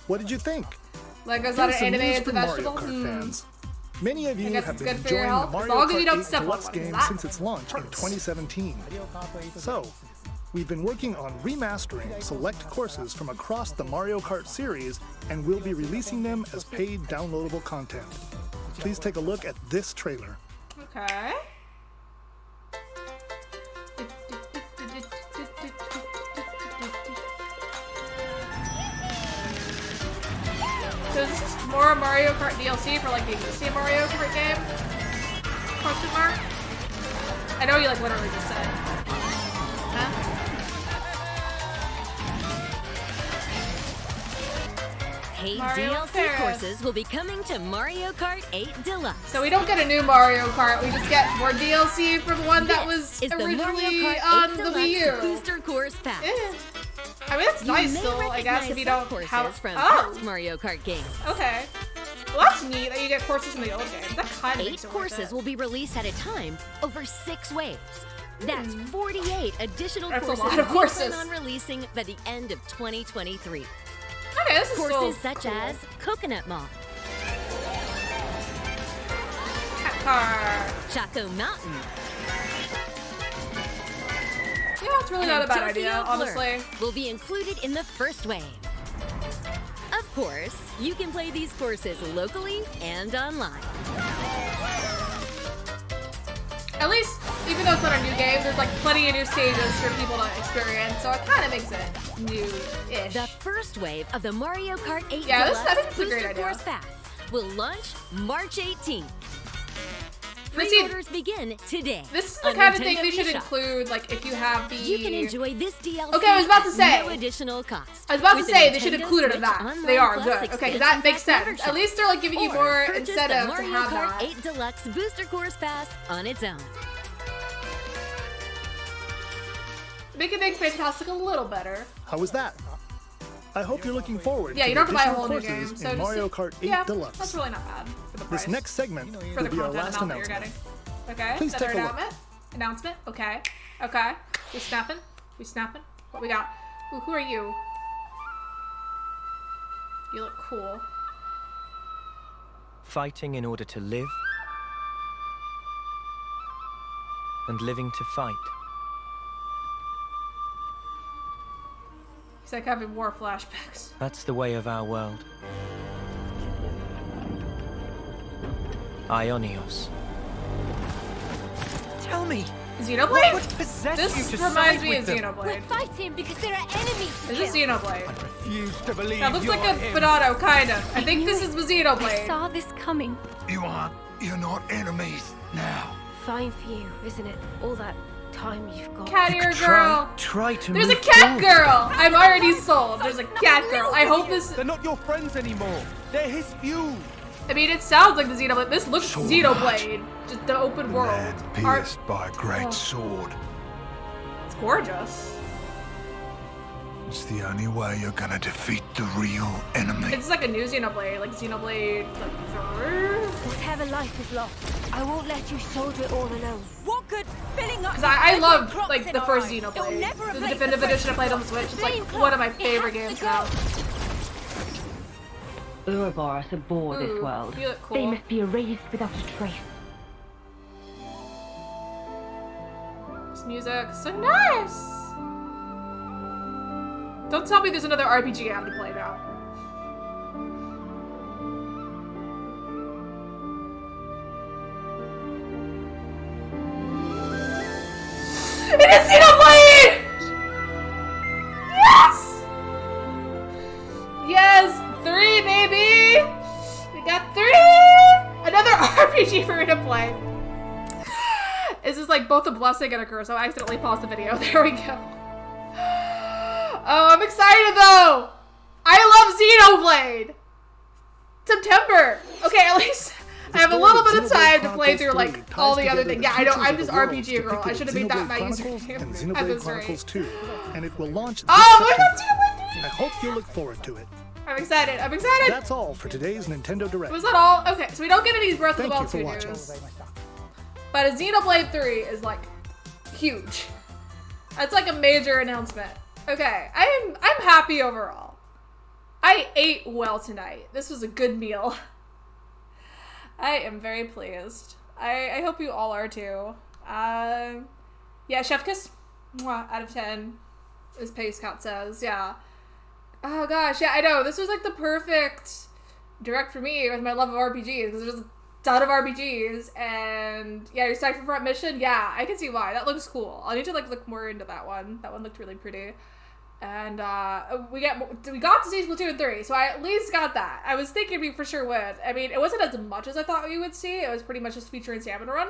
What did you think? Lego's not Here's an some anime, news it's for a Mario vegetable? Kart fans. Many of you guess have it's been good for your enjoying the health, as Mario long as you Kart don't 8 step on Deluxe one, game that since its launch in 2017. So, we've been working on remastering select courses from across the Mario Kart series, and we'll be releasing them as paid downloadable content. Please take a look at this trailer. Okay. So is this more Mario Kart DLC for like the existing Mario Kart game? Question mark? I know you like literally just said. Huh? Paid Mario DLC Kart. courses will be coming to Mario Kart 8 Deluxe. So we don't get a new Mario Kart, we just get more DLC from one that was Is the Mario originally Kart 8 on the Deluxe Wii U. Booster Course Pack. I mean, that's nice may still, I guess, if you don't courses have... from Oh! past Mario Kart games. Okay. Well, that's neat that you get courses from the old games. That kind of 8 makes it worth courses it. will be released at a time over 6 waves. That's 48 additional That's a courses lot of we courses. plan on releasing by the end of 2023. Okay, this is Courses still such cool. as Coconut Mall, Cat Car. Chaco Mountain, Yeah, That's really not a bad idea, Tokyo honestly. Blur will be included in the first wave. Of course, you can play these courses locally and online. At least, even though it's not a new game, there's like plenty of new stages for people to experience, so it kind of makes it new-ish. The first wave of the Mario Kart 8 Yeah, Deluxe I think it's a great Booster idea. Course Pass will launch March 18th. But see, Pre-orders begin today. This is the on kind of thing Nintendo they should eShop. include, like, if you have the... You can enjoy this DLC Okay, I was about to at say. no additional cost. I was about to with the say they should Nintendo include it in Switch that. Online They are Plus good. Okay, because that expansion makes pack sense. membership. At least they're like giving you Or more purchase incentive the to Mario have Kart that. 8 Deluxe Booster Course Pass on its own. Making the expansion pass look a little better. How was that? I hope you're looking forward Yeah, to you the don't have to buy a additional whole new courses game. So in just Mario Kart 8 yeah, Deluxe. that's really not bad for the price. This next segment for will the be our content last amount that you're announcement. getting. Okay, Please another take a look. announcement. Okay, okay. We snapping. We snapping. What we got? Ooh, who are you? You look cool. Fighting in order to live, and living to fight. He's like having war flashbacks. That's the way of our world. Ionios. Tell me, Xenoblade? what possessed This you to reminds side me of with them? Xenoblade. Fighting because there are enemies to This is kill. Xenoblade. Refuse to believe That looks you're like a him. Potato, kind of. I think this is I Xenoblade. saw this coming. You're not enemies now. Fine for you, isn't it? All that time you've got. Cat ear girl. Try to There's a move cat forward. girl. I'm already sold. There's a cat girl. I hope this. They're not your friends anymore. They're his few. I mean, it sounds like the Xenoblade. This looks Xenoblade. Just the open world. Art. by a great Oh. sword. It's gorgeous. It's the only way you're gonna defeat the real enemy. It's like a new Xenoblade, like Xenoblade. Whatever life is lost, I won't let you shoulder it all alone. What good filling up? Because I love like the first Xenoblade. The definitive edition I played on the Switch. It's like one of my favorite games now. Ouroboros abhor Ooh, this world. you look cool. They must be erased without a trace. This music, so nice. Don't tell me there's another RPG I have to play now. It is Xenoblade! Yes! Yes! 3, baby! We got 3! Another RPG for me to play. This is like both a blessing and a curse. I accidentally paused the video. There we go. Oh, I'm excited though! I love Xenoblade! September! Okay, at least I have a little bit of time to play through like all the other things. Yeah, I know, I'm just RPG girl. I should have made that my username and at Xenoblade this Chronicles rate. 2, and it will launch this Oh, we got September. Xenoblade 3! I hope you look forward to it. I'm excited, I'm excited! That's all for today's Nintendo Direct. Was that all? Okay, so we don't get any Breath of the Thank you Wild for 2 watching. news. But a Xenoblade 3 is like huge. That's like a major announcement. Okay, I'm happy overall. I ate well tonight. This was a good meal. I am very pleased. I hope you all are too. Yeah, Chef Kiss. Mwah, out of 10. As Pace Count says, yeah. Oh gosh, yeah, I know. This was like the perfect direct for me with my love of RPGs, because there's a ton of RPGs, and yeah, your second front mission, yeah, I can see why. That looks cool. I need to like look more into that one. That one looked really pretty. And we got to see Splatoon 3, so I at least got that. I was thinking we for sure would. I mean, it wasn't as much as I thought we would see. It was pretty much just featuring Salmon Run,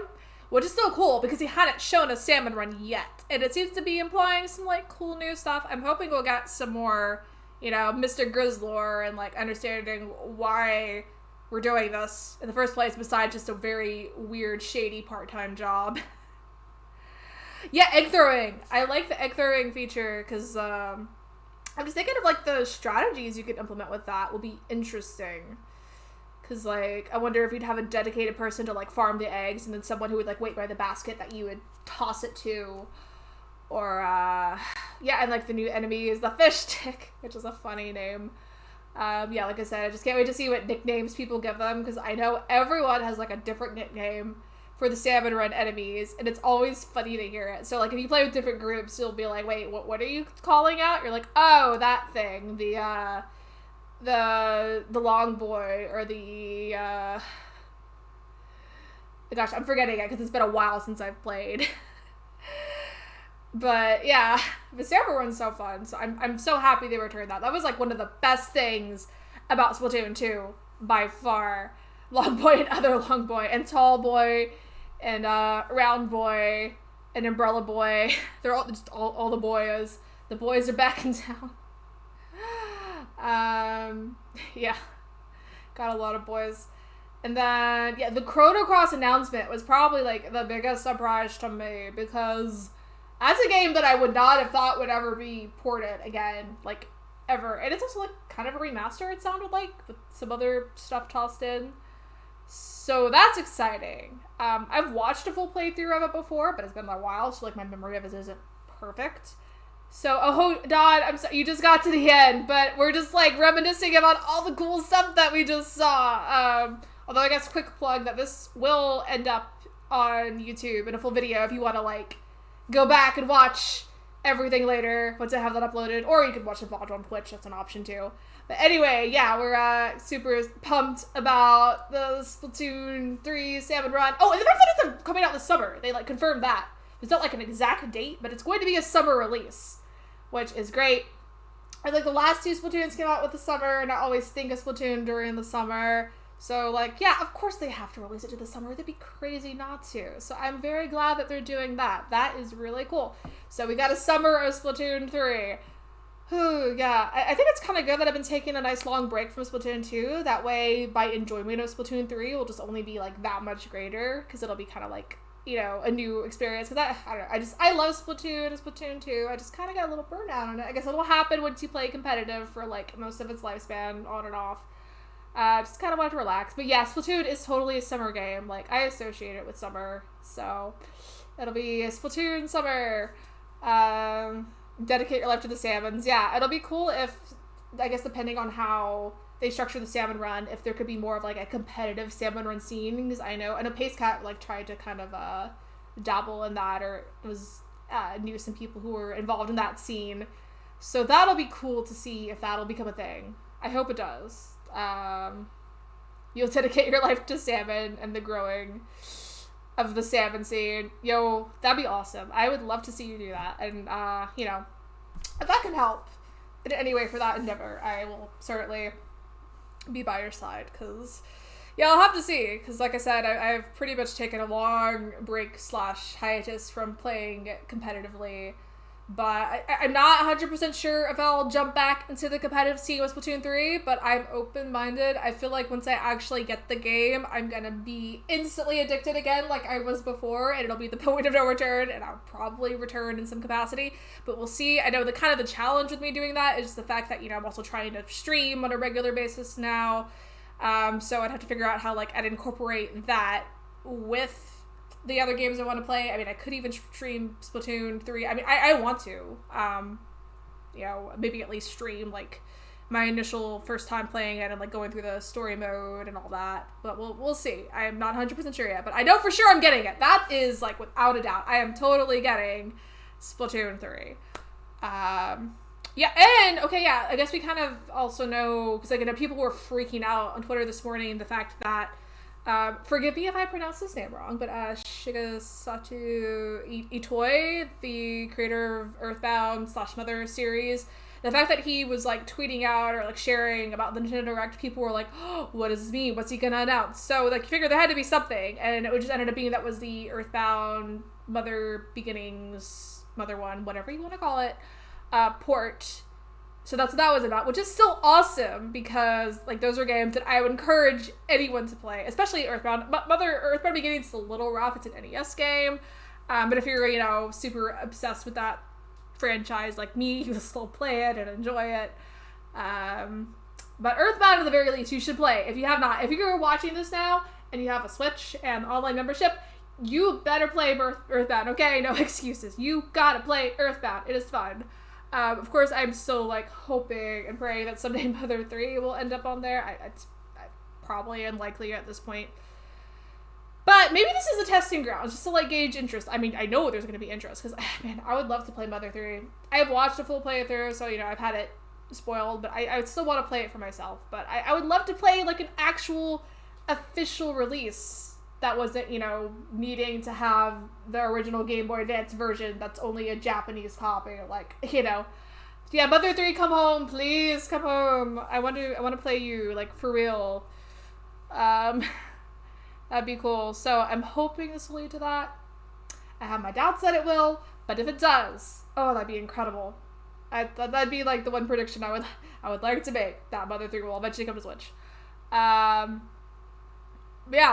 which is still cool because he hadn't shown us Salmon Run yet, and it seems to be implying some like cool new stuff. I'm hoping we'll get some more, you know, Mr. Grizzlore and like understanding why we're doing this in the first place, besides just a very weird, shady part-time job. Yeah, egg throwing. I like the egg throwing feature because I'm just thinking of like the strategies you could implement with that will be interesting. Because like, I wonder if you'd have a dedicated person to like farm the eggs, and then someone who would like wait by the basket that you would toss it to. Or, yeah, and like the new enemy is the fish stick, which is a funny name. Yeah, like I said, I just can't wait to see what nicknames people give them, because I know everyone has like a different nickname for the Salmon Run enemies, and it's always funny to hear it. So like if you play with different groups, you'll be like, wait, what are you calling out? You're like, oh, that thing, the long boy, or the gosh, I'm forgetting it because it's been a while since I've played. But yeah, the Salmon Run's so fun, so I'm so happy they returned that. That was like one of the best things about Splatoon 2 by far. Long boy and other long boy and tall boy and round boy and umbrella boy. They're all just all the boys. The boys are back in town. Yeah, got a lot of boys. And then yeah, the Chrono Cross announcement was probably like the biggest surprise to me, because that's a game that I would not have thought would ever be ported again, like ever. And it's also like kind of a remaster, it sounded like, with some other stuff tossed in. So that's exciting. I've watched a full playthrough of it before, but it's been a while, so like my memory of it isn't perfect. So, oh, Don, I'm sorry, you just got to the end, but we're just like reminiscing about all the cool stuff that we just saw. Although I guess quick plug that this will end up on YouTube in a full video if you want to like go back and watch everything later once I have that uploaded, or you could watch the VOD on Twitch. That's an option too. But anyway, yeah, we're super pumped about the Splatoon 3 Salmon Run. Oh, and the fact that it's coming out this summer. They like confirmed that. It's not like an exact date, but it's going to be a summer release, which is great. And like the last two Splatoons came out with the summer, and I always think of Splatoon during the summer. So like, yeah, of course they have to release it to the summer. They'd be crazy not to. So I'm very glad that they're doing that. That is really cool. So we got a summer of Splatoon 3. Yeah, I think it's kind of good that I've been taking a nice long break from Splatoon 2. That way, my enjoyment of Splatoon 3 will just only be like that much greater, because it'll be kind of like, you know, a new experience. Because I don't know, I love Splatoon and Splatoon 2. I just kind of got a little burnout on it. I guess it'll happen once you play competitive for like most of its lifespan, on and off. Just kind of want to relax. But yeah, Splatoon is totally a summer game. Like, I associate it with summer. So, it'll be a Splatoon summer. Dedicate your life to the salmons. Yeah, it'll be cool if, I guess depending on how they structure the Salmon Run, if there could be more of like a competitive Salmon Run scene, because I know Pace Cat like tried to kind of dabble in that, or was knew some people who were involved in that scene. So that'll be cool to see if that'll become a thing. I hope it does. You'll dedicate your life to salmon and the growing of the salmon scene. Yo, that'd be awesome. I would love to see you do that. And, you know, if that can help in any way for that endeavor, I will certainly be by your side. Because, yeah, I'll have to see. Because, like I said, I've pretty much taken a long break / hiatus from playing competitively. But I'm not 100% sure if I'll jump back into the competitive scene with Splatoon 3, but I'm open-minded. I feel like once I actually get the game, I'm gonna be instantly addicted again like I was before, and it'll be the point of no return, and I'll probably return in some capacity, but we'll see. I know the challenge with me doing that is just the fact that, you know, I'm also trying to stream on a regular basis now, so I'd have to figure out how, like, I'd incorporate that with the other games I want to play. I mean, I could even stream Splatoon 3. I mean, I want to, you know, maybe at least stream, like, my initial first time playing it and, like, going through the story mode and all that. But we'll see. I am not 100% sure yet, but I know for sure I'm getting it. That is, like, without a doubt. I am totally getting Splatoon 3. Yeah, and, okay, yeah, I guess we kind of also know, because, like, you know, people were freaking out on Twitter this morning, the fact that, forgive me if I pronounce his name wrong, but Shigesato Itoi, the creator of Earthbound / Mother series, the fact that he was like tweeting out or like sharing about the Nintendo Direct, people were like, oh, what does this mean? What's he gonna announce? So like you figured there had to be something, and it just ended up being that was the Earthbound Mother Beginnings, Mother 1, whatever you want to call it, port. So that's what that was about, which is still awesome, because like those are games that I would encourage anyone to play, especially Earthbound. Earthbound Beginnings is a little rough. It's an NES game, but if you're, you know, super obsessed with that franchise like me, you will still play it and enjoy it. But Earthbound, at the very least, you should play. If you have not, if you're watching this now and you have a Switch and online membership, you better play Earthbound. Okay, no excuses. You gotta play Earthbound. It is fun. Of course, I'm still, like, hoping and praying that someday Mother 3 will end up on there. It's probably unlikely at this point. But maybe this is a testing ground, just to like gauge interest. I mean, I know there's going to be interest because, man, I would love to play Mother 3. I have watched a full playthrough, so, you know, I've had it spoiled, but I would still want to play it for myself. But I would love to play like an actual official release that wasn't, you know, needing to have the original Game Boy Advance version that's only a Japanese copy. Like, you know. Yeah, Mother 3, come home, please, come home. I want to play you, like, for real. That'd be cool. So I'm hoping this will lead to that. I have my doubts that it will, but if it does, oh, that'd be incredible. That'd be like the one prediction I would like to make, that Mother 3 will eventually come to Switch. Yeah,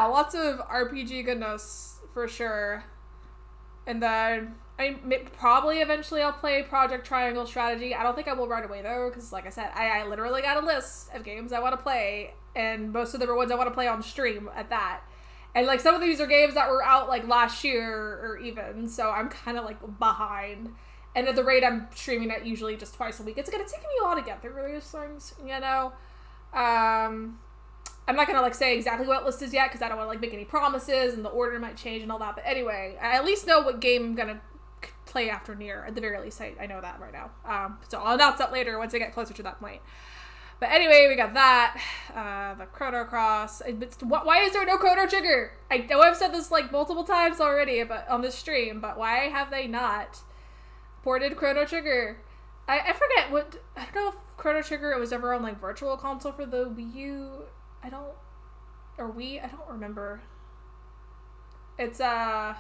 lots of RPG goodness for sure. And then probably eventually I'll play Project Triangle Strategy. I don't think I will right away though, because like I said, I literally got a list of games I want to play, and most of them are ones I want to play on stream at that. And like some of these are games that were out like last year or even, so I'm kind of like behind. And at the rate I'm streaming it usually just twice a week, it's gonna take me a while to get through these things, you know. I'm not gonna like say exactly what list is yet because I don't want to like make any promises and the order might change and all that. But anyway, I at least know what game I'm gonna play after Nier. At the very least, I know that right now. So I'll announce that later once I get closer to that point. But anyway, we got that, the Chrono Cross. Why is there no Chrono Trigger? I know I've said this like multiple times already, but on this stream, but why have they not ported Chrono Trigger? I forget what, I don't know if Chrono Trigger was ever on like Virtual Console for the Wii U. I don't remember. It's, oh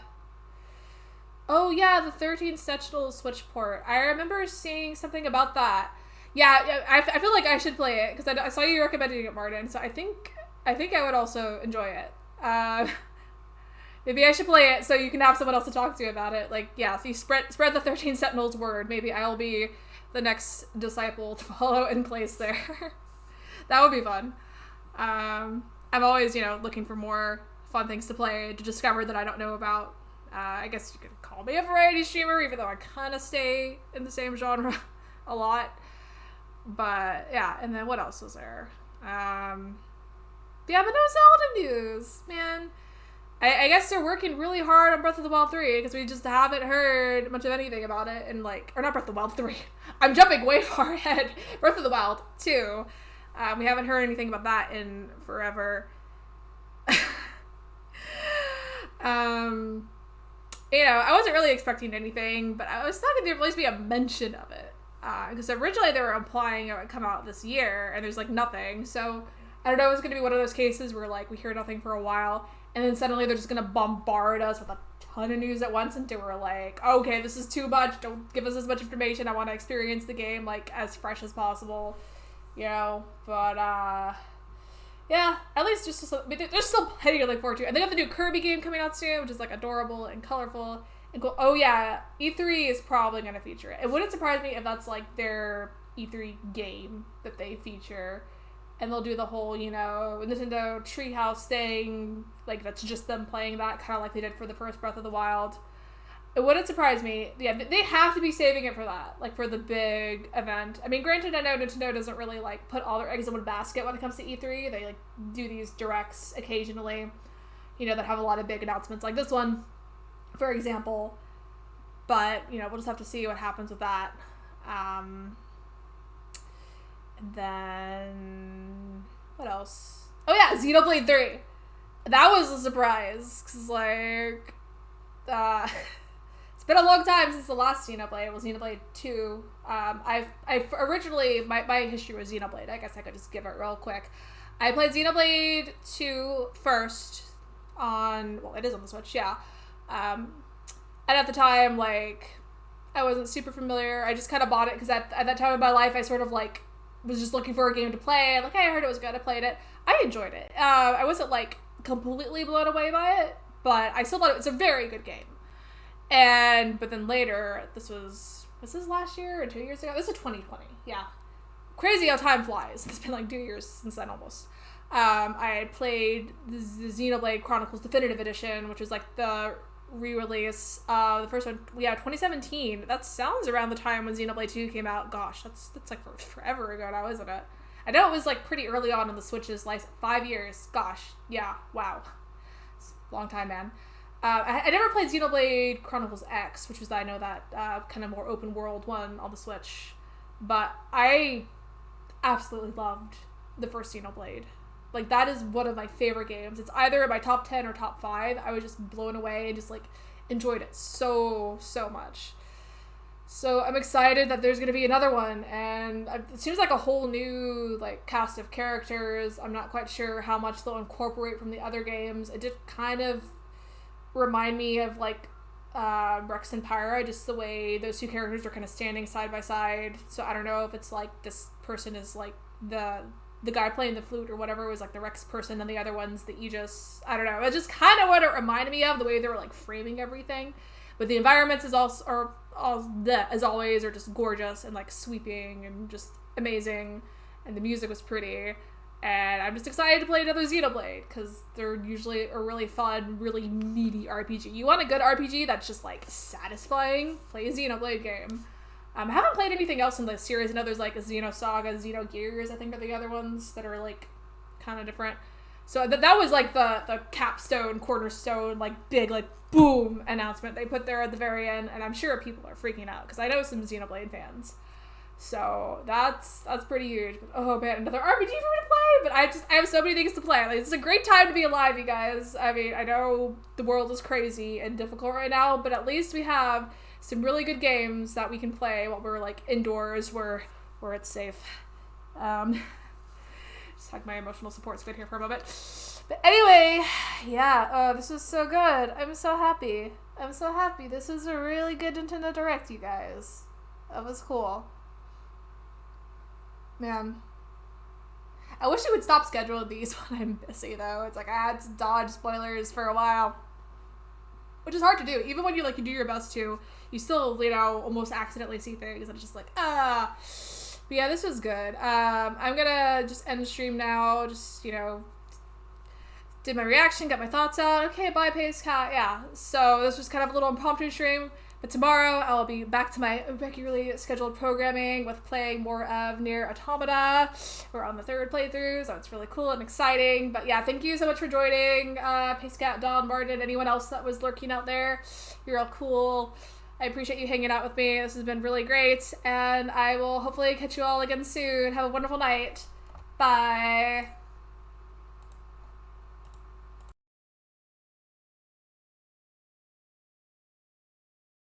yeah, the 13 Sentinel Switch port. I remember seeing something about that. Yeah, I feel like I should play it because I saw you recommending it, Martin. So I think I would also enjoy it. Maybe I should play it so you can have someone else to talk to about it. Like, yeah, so you spread the 13 Sentinels word. Maybe I'll be the next disciple to follow in place there. That would be fun. I'm always, you know, looking for more fun things to play to discover that I don't know about. I guess you could call me a variety streamer, even though I kind of stay in the same genre a lot. But yeah, and then what else was there? Yeah, but no Zelda news, man. I guess they're working really hard on Breath of the Wild 3 because we just haven't heard much of anything about it. And like, or not Breath of the Wild 3. I'm jumping way far ahead. Breath of the Wild 2. We haven't heard anything about that in forever. You know, I wasn't really expecting anything, but I was thinking there'd at least be a mention of it. Because originally they were implying it would come out this year, and there's like nothing. So I don't know, it's going to be one of those cases where like we hear nothing for a while, and then suddenly they're just going to bombard us with a ton of news at once, and we're like, okay, this is too much. Don't give us as much information. I want to experience the game like as fresh as possible, you know. But yeah, at least there's still plenty to look forward to. And they have the new Kirby game coming out soon, which is like adorable and colorful. And cool. Oh yeah, E3 is probably going to feature it. It wouldn't surprise me if that's like their E3 game that they feature. And they'll do the whole, you know, Nintendo Treehouse thing. Like, that's just them playing that, kind of like they did for the first Breath of the Wild. It wouldn't surprise me. Yeah, they have to be saving it for that. Like, for the big event. I mean, granted, I know Nintendo doesn't really, like, put all their eggs in one basket when it comes to E3. They, like, do these directs occasionally, you know, that have a lot of big announcements like this one, for example. But, you know, we'll just have to see what happens with that. And then what else? Oh yeah, Xenoblade 3. That was a surprise, because, like, it's been a long time since the last Xenoblade. It was Xenoblade 2. I've originally, my history was Xenoblade. I guess I could just give it real quick. I played Xenoblade 2 first on, well, it is on the Switch, yeah. And at the time, like, I wasn't super familiar. I just kind of bought it because at that time in my life, I sort of, like, was just looking for a game to play. Like, hey, I heard it was good. I played it. I enjoyed it. I wasn't, like, completely blown away by it, but I still thought it was a very good game. But then later, was this last year or 2 years ago? This is 2020, yeah. Crazy how time flies. It's been like 2 years since then almost. I had played the Xenoblade Chronicles Definitive Edition, which was like the re-release. The first one, yeah, 2017. That sounds around the time when Xenoblade 2 came out. Gosh, that's like forever ago now, isn't it? I know it was like pretty early on in the Switch's life. 5 years. Gosh, yeah, wow. long time, man. I never played Xenoblade Chronicles X, which was, I know, that kind of more open world one on the Switch. But I absolutely loved the first Xenoblade. Like, that is one of my favorite games. It's either in my top 10 or top 5. I was just blown away and just, like, enjoyed it so much. So I'm excited that there's going to be another one, and it seems like a whole new, like, cast of characters. I'm not quite sure how much they'll incorporate from the other games. It did kind of remind me of, like, Rex and Pyra, just the way those two characters are kind of standing side by side. So I don't know if it's like this person is like the guy playing the flute or whatever was like the Rex person, and the other one's the Aegis. I don't know. It's just kind of what it reminded me of, the way they were like framing everything. But the environments as always are just gorgeous and like sweeping and just amazing, and the music was pretty. And I'm just excited to play another Xenoblade, because they're usually a really fun, really meaty RPG. You want a good RPG that's just, like, satisfying? Play a Xenoblade game. I haven't played anything else in the series. I know there's, like, a Xenosaga, Xenogears, I think are the other ones that are, like, kind of different. So that was, like, the capstone, cornerstone, like, big, like, boom announcement they put there at the very end. And I'm sure people are freaking out, because I know some Xenoblade fans. So that's pretty huge. But, oh man, another RPG for me to play. But I have so many things to play. Like, it's a great time to be alive, you guys. I mean, I know the world is crazy and difficult right now, but at least we have some really good games that we can play while we're like indoors, where it's safe. Just had my emotional support squid here for a moment. But anyway, yeah. This was so good. I'm so happy. This is a really good Nintendo Direct, you guys. That was cool. Man, I wish you would stop scheduling these when I'm busy, though. It's like I had to dodge spoilers for a while, which is hard to do. Even when you do your best to, you still, almost accidentally see things, and it's just like, But yeah, this was good. I'm gonna just end the stream now. Just, did my reaction, got my thoughts out. Okay, bye, Pace Cat. Yeah, so this was kind of a little impromptu stream. But tomorrow, I'll be back to my regularly scheduled programming with playing more of Nier Automata. We're on the 3rd playthrough, so it's really cool and exciting. But yeah, thank you so much for joining. Pacecat, Don, Martin, anyone else that was lurking out there. You're all cool. I appreciate you hanging out with me. This has been really great. And I will hopefully catch you all again soon. Have a wonderful night. Bye.